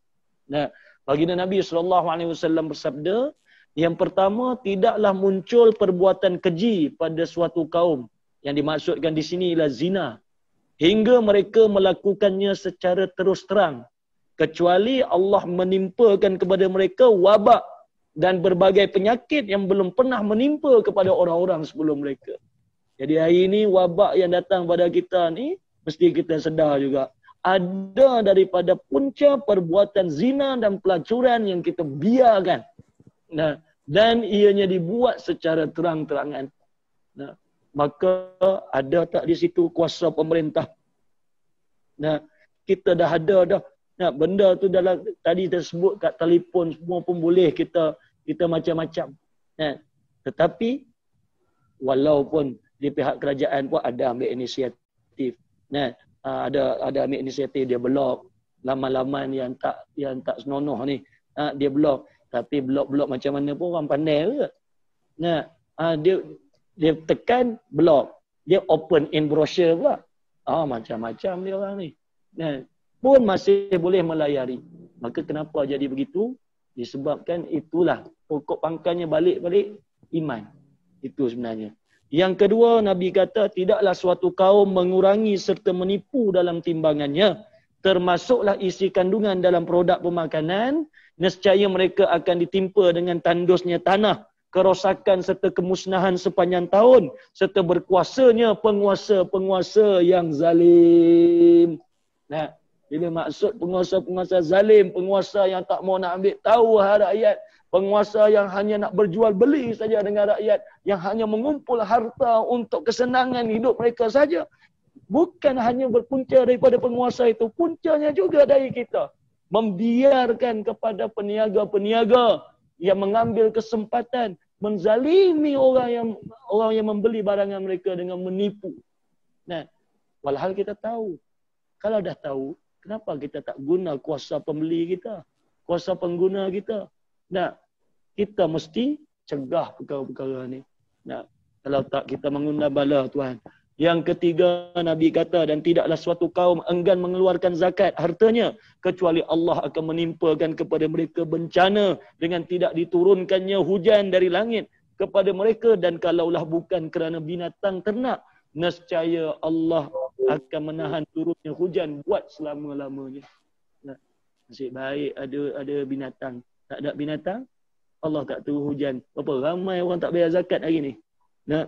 Nah, baginda Nabi SAW bersabda, yang pertama, tidaklah muncul perbuatan keji pada suatu kaum. Yang dimaksudkan di sini ialah zina, hingga mereka melakukannya secara terus terang, kecuali Allah menimpakan kepada mereka wabak dan berbagai penyakit yang belum pernah menimpa kepada orang-orang sebelum mereka. Jadi hari ini wabak yang datang pada kita ni, mesti kita sedar juga, ada daripada punca perbuatan zina dan pelacuran yang kita biarkan. Nah, dan ianya dibuat secara terang-terangan. Nah, maka ada tak di situ kuasa pemerintah? Nah, kita dah ada dah. Nah, benda tu dalam tadi tersebut kat telefon semua pun boleh kita macam-macam. Nah, tetapi walaupun di pihak kerajaan pun ada ambil inisiatif. Nah, ada ambil inisiatif, dia blok laman-laman yang tak senonoh ni. Dia blok, tapi blok macam mana pun orang pandai ke. Nah, dia tekan blok, dia open in brochure pula. Macam-macam dia orang ni. Nah, pun masih boleh melayari. Maka kenapa jadi begitu? Disebabkan itulah pokok pangkalnya balik-balik iman. Itu sebenarnya. Yang kedua, Nabi kata tidaklah suatu kaum mengurangi serta menipu dalam timbangannya, termasuklah isi kandungan dalam produk pemakanan, nescaya mereka akan ditimpa dengan tandusnya tanah, kerosakan serta kemusnahan sepanjang tahun, serta berkuasanya penguasa-penguasa yang zalim. Nah, bila maksud penguasa-penguasa zalim, penguasa yang tak mau nak ambil tahu rakyat, penguasa yang hanya nak berjual beli saja dengan rakyat, yang hanya mengumpul harta untuk kesenangan hidup mereka saja. Bukan hanya berpunca daripada penguasa itu, puncanya juga dari kita. Membiarkan kepada peniaga-peniaga yang mengambil kesempatan menzalimi orang yang membeli barangan mereka dengan menipu. Nah, walhal kita tahu Kalau dah tahu, kenapa kita tak guna kuasa pembeli kita, kuasa pengguna kita? Nah, kita mesti cegah perkara-perkara ni. Nah, kalau tak kita mengundang bala Tuhan. Yang ketiga, Nabi kata, dan tidaklah suatu kaum enggan mengeluarkan zakat hartanya, kecuali Allah akan menimpakan kepada mereka bencana dengan tidak diturunkannya hujan dari langit kepada mereka, dan kalaulah bukan kerana binatang ternak, nescaya Allah akan menahan turunnya hujan buat selama-lamanya. Nah, nasib baik ada binatang. Tak ada binatang, Allah tak turun hujan. Berapa ramai orang tak bayar zakat hari ni. Nah,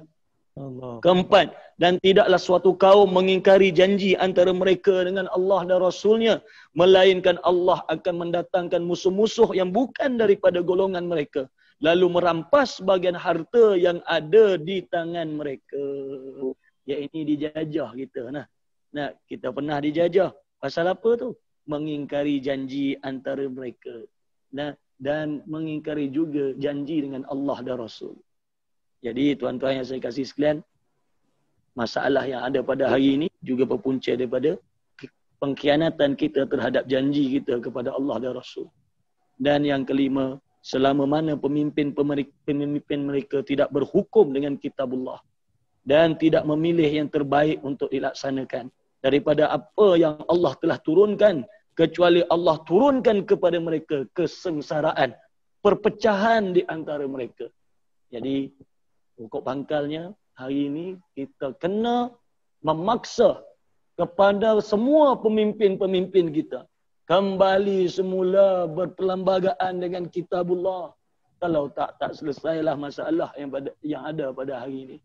Allah. Keempat, dan tidaklah suatu kaum mengingkari janji antara mereka dengan Allah dan Rasulnya, melainkan Allah akan mendatangkan musuh-musuh yang bukan daripada golongan mereka, lalu merampas bagian harta yang ada di tangan mereka. Ya, ini dijajah kita. Nah, kita pernah dijajah. Pasal apa tu? Mengingkari janji antara mereka. Nah, dan mengingkari juga janji dengan Allah dan Rasul. Jadi tuan-tuan yang saya kasih sekalian, masalah yang ada pada hari ini juga berpunca daripada pengkhianatan kita terhadap janji kita kepada Allah dan Rasul. Dan yang kelima, selama mana pemimpin mereka tidak berhukum dengan kitabullah dan tidak memilih yang terbaik untuk dilaksanakan daripada apa yang Allah telah turunkan, kecuali Allah turunkan kepada mereka kesengsaraan, perpecahan di antara mereka. Jadi pokok pangkalnya, hari ini kita kena memaksa kepada semua pemimpin-pemimpin kita kembali semula berperlembagaan dengan kitabullah. Kalau tak selesailah masalah yang ada pada hari ini.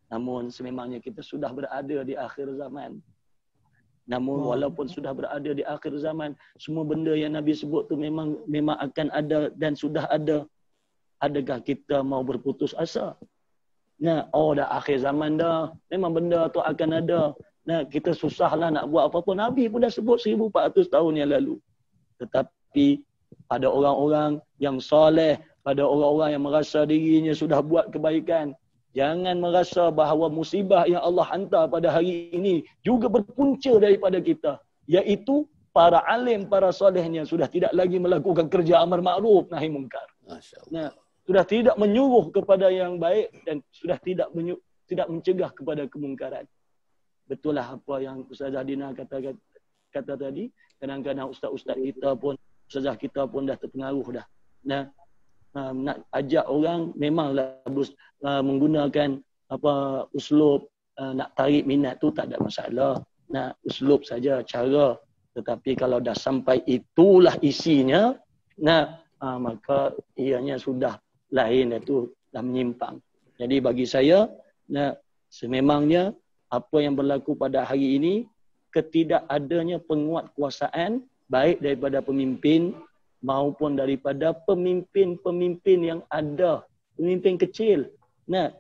Namun sememangnya kita sudah berada di akhir zaman. Namun walaupun sudah berada di akhir zaman, semua benda yang Nabi sebut tu memang akan ada dan sudah ada. Adakah kita mau berputus asa? Nah, dah akhir zaman dah. Memang benda tu akan ada. Nah, kita susahlah nak buat apa-apa. Nabi pun dah sebut 1400 tahun yang lalu. Tetapi pada orang-orang yang soleh, pada orang-orang yang merasa dirinya sudah buat kebaikan, jangan merasa bahawa musibah yang Allah hantar pada hari ini juga berpunca daripada kita. Iaitu para alim, para solehnya sudah tidak lagi melakukan kerja amar ma'ruf nahi mungkar. Nah, sudah tidak menyuruh kepada yang baik dan sudah tidak mencegah kepada kemungkaran. Betul lah apa yang Ustazah Dina kata tadi. Kadang-kadang ustaz-ustaz kita pun, ustazah kita pun dah terpengaruh dah. Nah, nak ajak orang memanglah menggunakan uslub nak tarik minat tu tak ada masalah. Nah, uslub saja, cara. Tetapi kalau dah sampai itulah isinya, maka ianya sudah lain, itu dah menyimpang. Jadi bagi saya, sememangnya apa yang berlaku pada hari ini, ketidakadanya penguatkuasaan baik daripada pemimpin maupun daripada pemimpin-pemimpin yang ada, pemimpin kecil. Nah,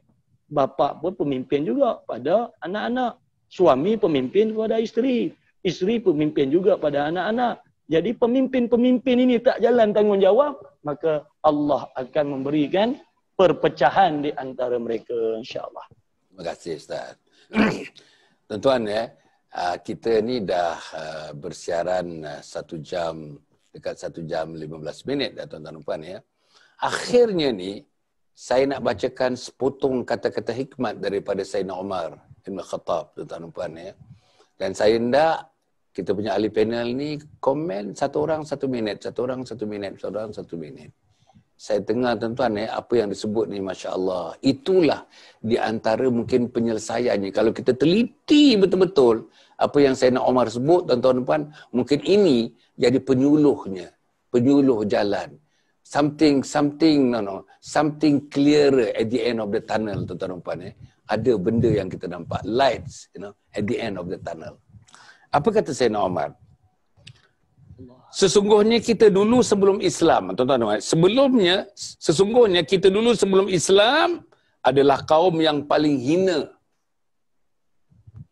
bapa pun pemimpin juga pada anak-anak, suami pemimpin kepada isteri, isteri pemimpin juga pada anak-anak. Jadi pemimpin-pemimpin ini tak jalan tanggungjawab, maka Allah akan memberikan perpecahan di antara mereka, insya-Allah. Terima kasih Ustaz. Tuan-tuan kita ni dah bersiaran 1 jam, dekat 1 jam 15 minit dah tuan-tuan dan puan ya. Akhirnya ni saya nak bacakan sepotong kata-kata hikmat daripada Sayyidina Umar Ibn Khattab, tuan-tuan dan puan ya. Dan saya hendak kita punya ahli panel ni komen 1 orang 1 minit, 1 orang 1 minit, 1 orang 1 minit. Saya dengar tuan-tuan apa yang disebut ni, Masya Allah. Itulah di antara mungkin penyelesaiannya. Kalau kita teliti betul-betul apa yang Sayyidina Umar sebut, tuan-tuan dan puan, mungkin ini jadi penyuluhnya, penyuluh jalan. Something clearer at the end of the tunnel, tuan-tuan dan puan. Ada benda yang kita nampak, lights, at the end of the tunnel. Apa kata Sayyidina Umar? Sesungguhnya kita dulu sebelum Islam, tuan-tuan, sesungguhnya kita dulu sebelum Islam adalah kaum yang paling hina.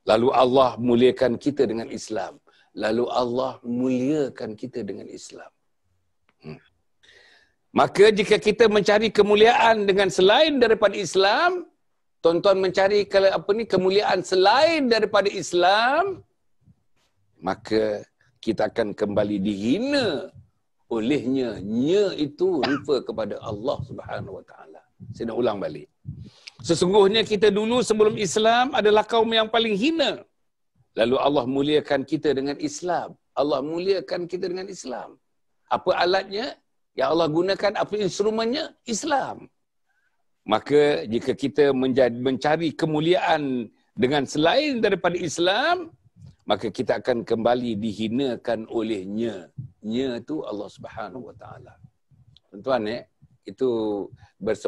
Lalu Allah muliakan kita dengan Islam. Lalu Allah muliakan kita dengan Islam. Maka jika kita mencari kemuliaan dengan selain daripada Islam, tuan-tuan mencari kemuliaan selain daripada Islam, maka kita akan kembali dihina olehnya. Nya itu refer kepada Allah Subhanahu Wa Taala. Saya nak ulang balik. Sesungguhnya kita dulu sebelum Islam adalah kaum yang paling hina. Lalu Allah muliakan kita dengan Islam. Allah muliakan kita dengan Islam. Apa alatnya yang Allah gunakan? Apa instrumennya? Islam. Maka jika kita mencari kemuliaan dengan selain daripada Islam, maka kita akan kembali dihinakan olehnya. Nya itu Allah Subhanahu Wa Taala. Tuan-tuan, itu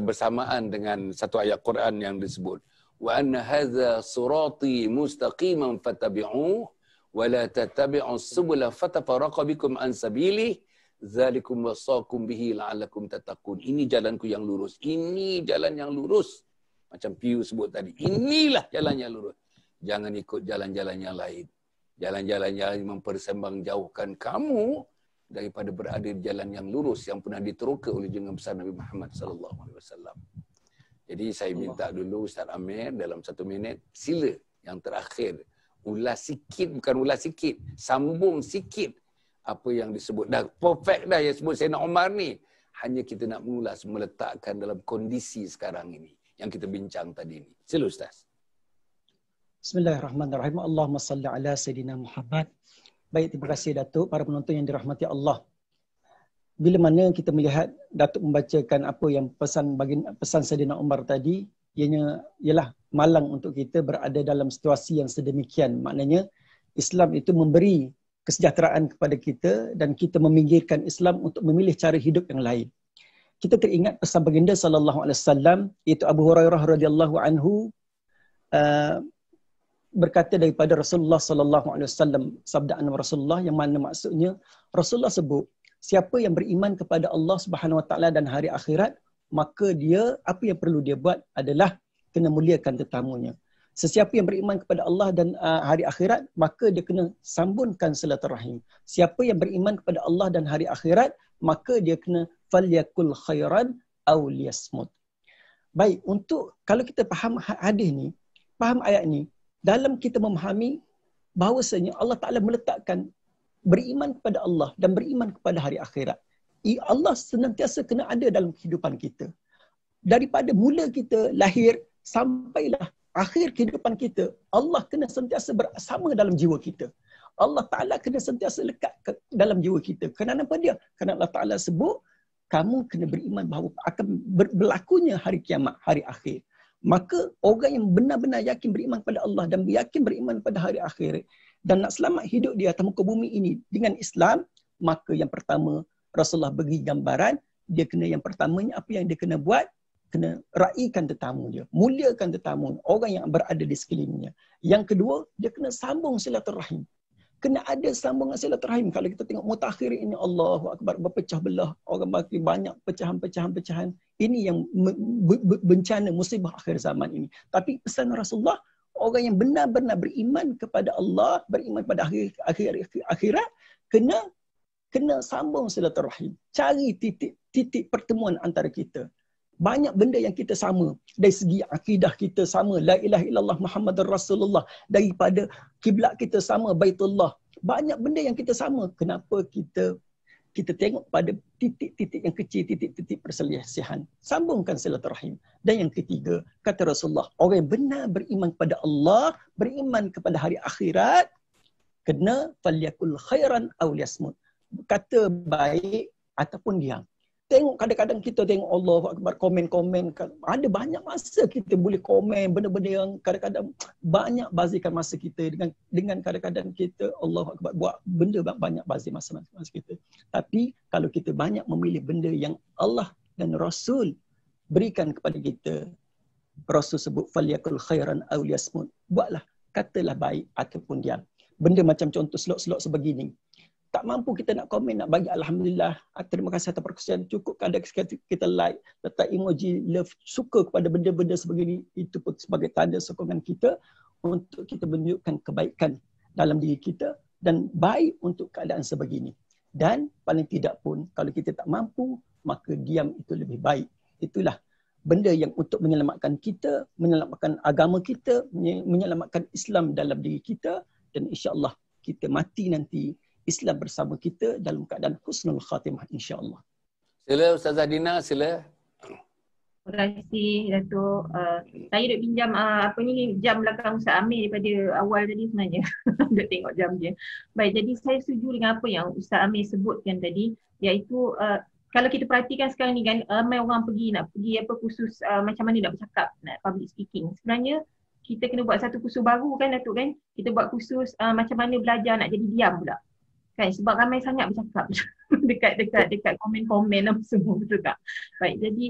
bersamaan dengan satu ayat Quran yang disebut, wa anna hadza sirati mustaqiman fattabi'uhu wa la tattabi'us subula fatafarraqa bikum an sabilihi dzalikum wasaqum bihi la'allakum tattaqun. Ini jalanku yang lurus. Ini jalan yang lurus. Macam Piu sebut tadi. Inilah jalan yang lurus. Jangan ikut jalan-jalan yang lain. Jalan-jalan yang mempersembahjauhkan kamu daripada berada di jalan yang lurus yang pernah diteroka oleh junjungan besar Nabi Muhammad sallallahu alaihi wasallam. Jadi saya minta dulu Ustaz Amir dalam 1 minit, sila yang terakhir ulas sikit, bukan ulas sikit, sambung sikit apa yang disebut. Dah perfect dah yang sebut Sayyidina Umar ni. Hanya kita nak mengulas, meletakkan dalam kondisi sekarang ini yang kita bincang tadi ni. Sila Ustaz. Bismillahirrahmanirrahim. Allahumma salli ala Sayyidina Muhammad. Baik, terima kasih Datuk, para penonton yang dirahmati Allah. Bila mana kita melihat Datuk membacakan apa yang pesan Sayyidina Umar tadi, ialah malang untuk kita berada dalam situasi yang sedemikian. Maknanya Islam itu memberi kesejahteraan kepada kita dan kita meminggirkan Islam untuk memilih cara hidup yang lain. Kita teringat pesan baginda sallallahu alaihi wasallam, iaitu Abu Hurairah radhiyallahu anhu berkata daripada Rasulullah sallallahu alaihi wasallam, sabdaan Rasulullah yang mana maksudnya Rasulullah sebut, siapa yang beriman kepada Allah Subhanahu wa taala dan hari akhirat, maka dia apa yang perlu dia buat adalah kena muliakan tetamunya. Sesiapa yang beriman kepada Allah dan hari akhirat, maka dia kena sambungkan silaturahim. Siapa yang beriman kepada Allah dan hari akhirat, maka dia kena falyakul khairan aw liyasmut. Baik, untuk kalau kita faham hadis ni, faham ayat ni, dalam kita memahami bahawasanya Allah Ta'ala meletakkan beriman kepada Allah dan beriman kepada hari akhirat. Allah senantiasa kena ada dalam kehidupan kita. Daripada mula kita lahir sampailah akhir kehidupan kita, Allah kena sentiasa bersama dalam jiwa kita. Allah Ta'ala kena sentiasa lekat dalam jiwa kita. Kenapa dia? Kerana Allah Ta'ala sebut, kamu kena beriman bahawa akan berlakunya hari kiamat, hari akhir. Maka orang yang benar-benar yakin beriman kepada Allah dan yakin beriman pada hari akhir dan nak selamat hidup di atas muka bumi ini dengan Islam, maka yang pertama Rasulullah bagi gambaran, dia kena yang pertamanya apa yang dia kena buat, kena raikan tetamu dia, muliakan tetamu, orang yang berada di sekelilingnya. Yang kedua, dia kena sambung silaturahim. Kena ada sambungan silaturahim. Kalau kita tengok mutakhir ini, Allahu Akbar, berpecah belah, orang bagi banyak pecahan-pecahan. Ini yang bencana musibah akhir zaman ini. Tapi pesan Rasulullah, orang yang benar-benar beriman kepada Allah, beriman pada akhirat, kena sambung silaturahim. Cari titik pertemuan antara kita. Banyak benda yang kita sama. Dari segi akidah kita sama. La ilaha illallah Muhammadur Rasulullah. Daripada kiblat kita sama. Baitullah. Banyak benda yang kita sama. Kenapa kita tengok pada titik-titik yang kecil, titik-titik perselisihan. Sambungkan silaturahim. Dan yang ketiga, kata Rasulullah, orang yang benar beriman kepada Allah, beriman kepada hari akhirat, kena falyakul khairan aw liyasmut. Kata baik ataupun diam. Tengok kadang-kadang kita tengok Allahu Akbar, komen-komen. Ada banyak masa kita boleh komen benda-benda yang kadang-kadang banyak bazikan masa kita dengan kadang-kadang kita Allahu Akbar buat benda banyak bazir masa kita. Tapi kalau kita banyak memilih benda yang Allah dan Rasul berikan kepada kita, Rasul sebut falyakul khairan aw liyasmut. Buatlah, katalah baik ataupun diam. Benda macam contoh slot-slot sebegini. Tak mampu kita nak komen, nak bagi Alhamdulillah, terima kasih atas perkongsian, cukup kadang kita like, letak emoji love, suka kepada benda-benda sebegini, itu pun sebagai tanda sokongan kita untuk kita menunjukkan kebaikan dalam diri kita dan baik untuk keadaan sebegini. Dan paling tidak pun, kalau kita tak mampu, maka diam itu lebih baik. Itulah benda yang untuk menyelamatkan kita, menyelamatkan agama kita, menyelamatkan Islam dalam diri kita, dan insya-Allah kita mati nanti Islam bersama kita dalam keadaan husnul khatimah insya-Allah. Sila Ustazah Dina, sila. Terima kasih Datuk. Saya duk pinjam jam belakang Ustaz Amir daripada awal tadi sebenarnya. Duk tengok jam je. Baik, jadi saya setuju dengan apa yang Ustaz Amir sebutkan tadi, iaitu kalau kita perhatikan sekarang ni kan, ramai orang nak pergi kursus macam mana nak bercakap, nak public speaking. Sebenarnya kita kena buat satu kursus baru kan Datuk kan? Kita buat kursus macam mana belajar nak jadi diam pula. Kan, sebab ramai sangat bercakap dekat komen-komen apa semua, betul tak? Baik, jadi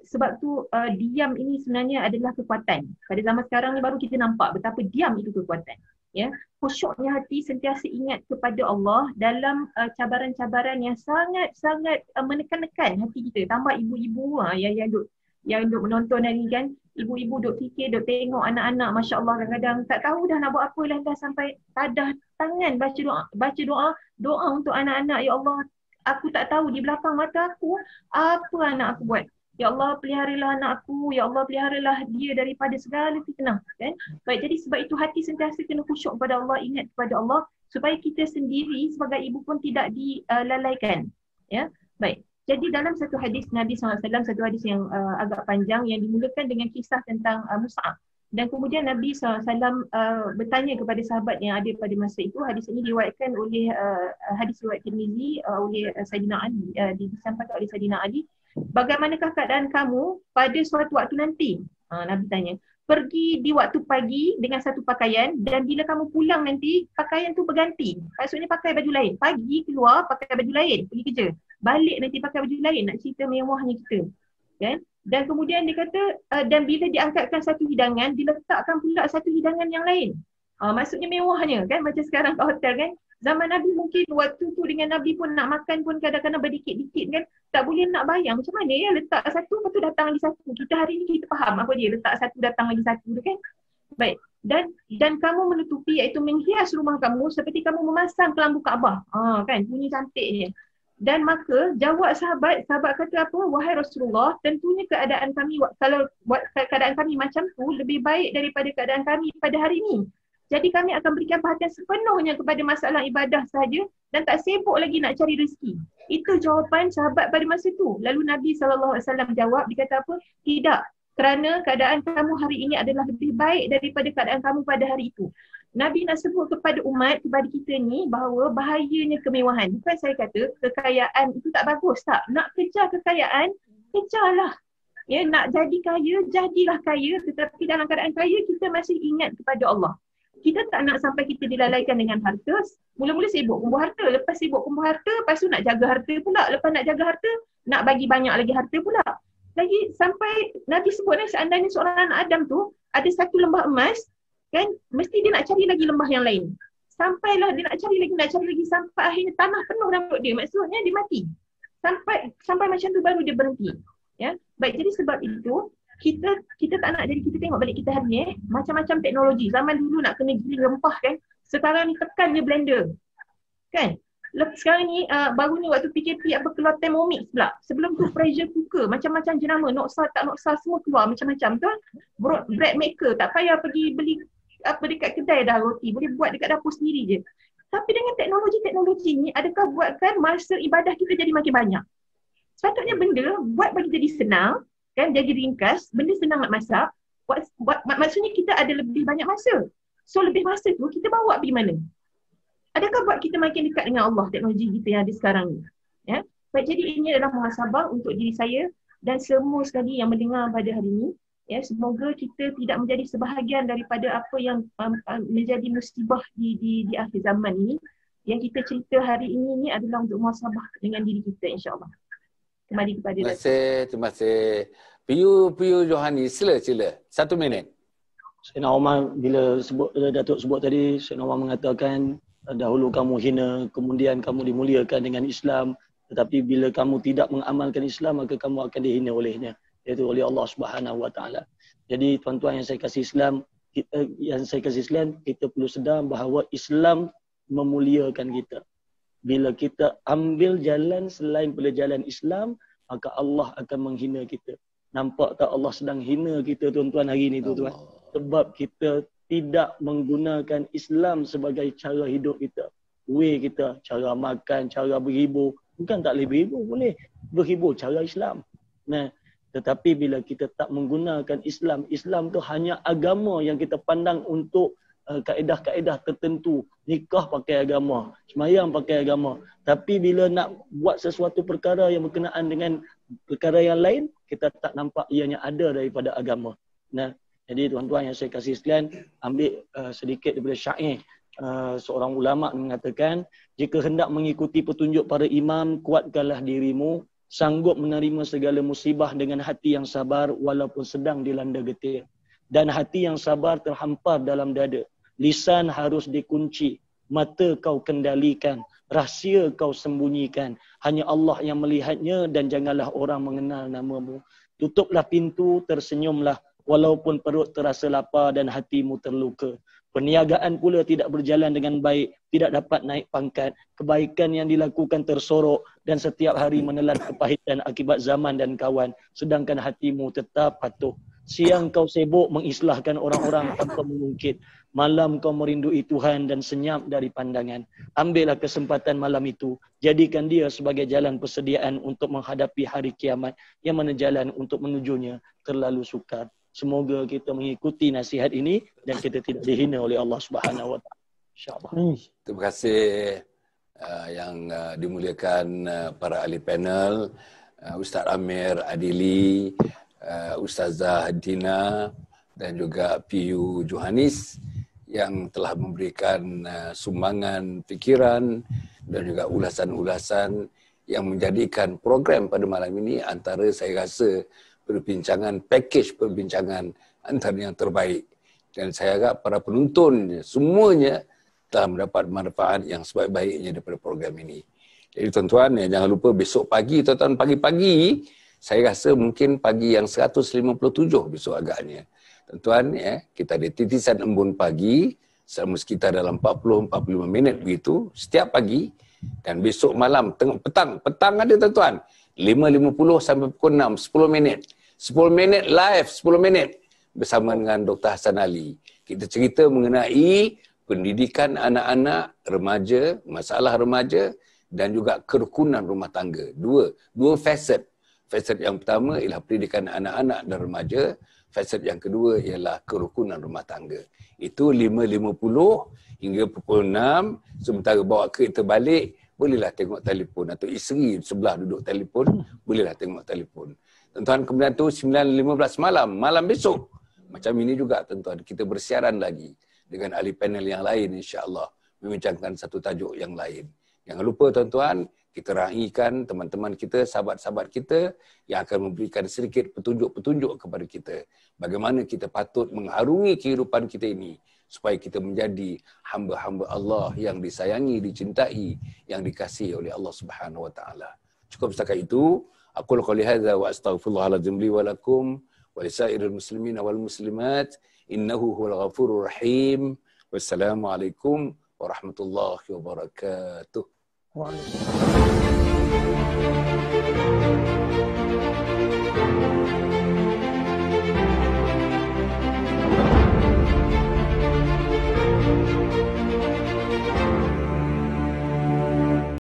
sebab tu diam ini sebenarnya adalah kekuatan. Pada zaman sekarang ni baru kita nampak betapa diam itu kekuatan. Ya, khusyuknya hati sentiasa ingat kepada Allah dalam cabaran-cabaran yang sangat menekan-nekan hati kita. Tambah ibu-ibu yang duk menonton hari kan, ibu-ibu duk fikir, duk tengok anak-anak, masya-Allah, kadang-kadang tak tahu dah nak buat apa, lantas sampai tadah tangan baca doa untuk anak-anak. Ya Allah, aku tak tahu di belakang mata aku apa anak aku buat. Ya Allah, peliharalah anak aku. Ya Allah, peliharalah dia daripada segala fitnah. Kan? Baik, jadi sebab itu hati sentiasa kena khusyuk kepada Allah, ingat kepada Allah, supaya kita sendiri sebagai ibu pun tidak dilalaikan. Ya, baik. Jadi dalam satu hadis Nabi SAW, satu hadis yang agak panjang yang dimulakan dengan kisah tentang Mus'ab. Dan kemudian Nabi SAW bertanya kepada sahabat yang ada pada masa itu. Hadis ini diriwayatkan oleh hadis riwayat Tirmizi oleh Sayyidina Ali, disampaikan oleh Sayyidina Ali. Bagaimanakah keadaan kamu pada suatu waktu nanti? Nabi tanya. Pergi di waktu pagi dengan satu pakaian, dan bila kamu pulang nanti pakaian tu berganti. Maksudnya pakai baju lain. Pagi keluar pakai baju lain, pergi kerja. Balik nanti pakai baju lain, nak cerita mewahnya kita. Kan? Dan kemudian dia kata, dan bila diangkatkan satu hidangan, diletakkan pula satu hidangan yang lain. Maksudnya mewahnya kan, macam sekarang kat hotel kan. Zaman Nabi mungkin waktu tu dengan Nabi pun nak makan pun kadang-kadang berdikit-dikit kan. Tak boleh nak bayang macam mana ya, letak satu, lepas tu datang lagi satu. Kita hari ni kita faham apa dia, letak satu datang lagi satu tu kan. Baik, dan kamu menutupi, iaitu menghias rumah kamu seperti kamu memasang kelambu Kaabah. Kan, bunyi cantiknya. Dan maka jawab sahabat kata apa? Wahai Rasulullah, tentunya keadaan kami, kalau keadaan kami macam tu lebih baik daripada keadaan kami pada hari ini. Jadi kami akan berikan perhatian sepenuhnya kepada masalah ibadah sahaja dan tak sibuk lagi nak cari rezeki. Itu jawapan sahabat pada masa itu. Lalu Nabi SAW jawab, dia kata apa? Tidak, kerana keadaan kamu hari ini adalah lebih baik daripada keadaan kamu pada hari itu. Nabi nak sebut kepada umat, kepada kita ni, bahawa bahayanya kemewahan. Bukan saya kata kekayaan itu tak bagus, tak. Nak kejar kekayaan, kejarlah. Ya, nak jadi kaya, jadilah kaya. Tetapi dalam keadaan kaya, kita masih ingat kepada Allah. Kita tak nak sampai kita dilalaikan dengan harta. Mula-mula sibuk kumpul harta, lepas sibuk kumpul harta, lepas tu nak jaga harta pula. Lepas nak jaga harta, nak bagi banyak lagi harta pula. Lagi sampai Nabi sebut seandainya seorang anak Adam tu ada satu lembah emas, kan, mesti dia nak cari lagi lembah yang lain. Sampailah dia nak cari lagi sampai akhirnya tanah penuh dalam perut dia. Maksudnya dia mati. Sampai macam tu baru dia berhenti. Ya. Baik, jadi sebab itu kita tak nak jadi, kita tengok balik kita hari ni macam-macam teknologi. Zaman dulu nak kena giling rempah kan. Sekarang ni tekan je blender. Kan? Sekarang ni baru ni waktu PKP keluar Thermomix pula. Sebelum tu pressure cooker, macam-macam jenama, noksa tak noksa semua keluar macam-macam tu. Bread maker, tak payah pergi beli apa dekat kedai dah roti, boleh buat dekat dapur sendiri je. Tapi dengan teknologi ni, adakah buatkan masa ibadah kita jadi makin banyak? Sepatutnya benda buat bagi jadi senang, kan, jadi ringkas, benda senang nak masak, maksudnya kita ada lebih banyak masa. So lebih masa tu kita bawa pergi mana? Adakah buat kita makin dekat dengan Allah, teknologi kita yang ada sekarang ni? Ya? Baik, jadi ini adalah muhasabah untuk diri saya dan semua sekali yang mendengar pada hari ini. Ya, semoga kita tidak menjadi sebahagian daripada apa yang menjadi musibah di akhir zaman ini. Yang kita cerita hari ini adalah untuk muhasabah dengan diri kita, insya-Allah. Kembali kepada Terima kasih. Piyu Johani, sila. 1 minit. Sayyidina Umar bila Datuk sebut tadi, Sayyidina Umar mengatakan dahulu kamu hina, kemudian kamu dimuliakan dengan Islam, tetapi bila kamu tidak mengamalkan Islam maka kamu akan dihina olehnya, iaitu oleh Allah Subhanahu Wa Taala. Jadi tuan-tuan yang saya kasih Islam, kita perlu sedar bahawa Islam memuliakan kita. Bila kita ambil jalan selain pada jalan Islam, maka Allah akan menghina kita. Nampak tak Allah sedang hina kita tuan-tuan hari ni tuan-tuan? Sebab kita tidak menggunakan Islam sebagai cara hidup kita, way kita, cara makan, cara berhibur, bukan tak boleh berhibur, boleh berhibur cara Islam. Nah, tetapi bila kita tak menggunakan Islam, Islam tu hanya agama yang kita pandang untuk kaedah-kaedah tertentu. Nikah pakai agama, sembahyang pakai agama. Tapi bila nak buat sesuatu perkara yang berkenaan dengan perkara yang lain, kita tak nampak ianya ada daripada agama. Nah, jadi tuan-tuan yang saya kasih sekalian, ambil sedikit daripada syair seorang ulama mengatakan, jika hendak mengikuti petunjuk para imam, kuatkanlah dirimu, sanggup menerima segala musibah dengan hati yang sabar walaupun sedang dilanda getir. Dan hati yang sabar terhampar dalam dada. Lisan harus dikunci, mata kau kendalikan, rahsia kau sembunyikan. Hanya Allah yang melihatnya dan janganlah orang mengenal namamu. Tutuplah pintu, tersenyumlah, walaupun perut terasa lapar dan hatimu terluka. Perniagaan pula tidak berjalan dengan baik, tidak dapat naik pangkat. Kebaikan yang dilakukan tersorok dan setiap hari menelan kepahitan akibat zaman dan kawan. Sedangkan hatimu tetap patuh. Siang kau sibuk mengislahkan orang-orang tanpa mengungkit. Malam kau merindui Tuhan dan senyap dari pandangan. Ambillah kesempatan malam itu. Jadikan dia sebagai jalan persediaan untuk menghadapi hari kiamat, yang mana jalan untuk menujunya terlalu sukar. Semoga kita mengikuti nasihat ini dan kita tidak dihina oleh Allah Subhanahu Wa Taala. InsyaAllah. Terima kasih yang dimuliakan para ahli panel, Ustaz Amir Adili, Ustazah Dina dan juga PU Johanis yang telah memberikan sumbangan fikiran dan juga ulasan-ulasan yang menjadikan program pada malam ini antara saya rasa perbincangan, package perbincangan antara yang terbaik. Dan saya harap para penonton semuanya telah mendapat manfaat yang sebaik-baiknya daripada program ini. Jadi tuan-tuan, jangan lupa besok pagi, tuan-tuan, pagi-pagi, saya rasa mungkin pagi yang 157 besok agaknya. Tuan-tuan, kita ada titisan embun pagi selama sekitar dalam 40-45 minit begitu setiap pagi. Dan besok malam, tengok petang ada tuan-tuan, 5.50 sampai pukul 6, 10 minit. 10 minit live, 10 minit bersama dengan Dr. Hassan Ali. Kita cerita mengenai pendidikan anak-anak, remaja, masalah remaja dan juga kerukunan rumah tangga. Dua facet. Facet yang pertama ialah pendidikan anak-anak dan remaja. Facet yang kedua ialah kerukunan rumah tangga. Itu 5.50 hingga pukul 6. Sementara bawa kereta balik, bolehlah tengok telefon. Atau isteri sebelah duduk telefon, bolehlah tengok telefon. Tuan-tuan, kemudian tu 9.15 malam besok. Macam ini juga tuan-tuan, kita bersiaran lagi dengan ahli panel yang lain insya-Allah, membincangkan satu tajuk yang lain. Jangan lupa tuan-tuan, kita raikan teman-teman kita, sahabat-sahabat kita yang akan memberikan sedikit petunjuk-petunjuk kepada kita. Bagaimana kita patut mengharungi kehidupan kita ini supaya kita menjadi hamba-hamba Allah yang disayangi, dicintai, yang dikasihi oleh Allah Subhanahu Wa Taala. Cukup setakat itu. Aku qouli hadza wa astaghfirullahaladzim li wa lakum wa lisairil muslimin wal muslimat innahu huwal ghafurur rahim. Wassalamualaikum warahmatullahi wabarakatuh. Waalaikumsalam.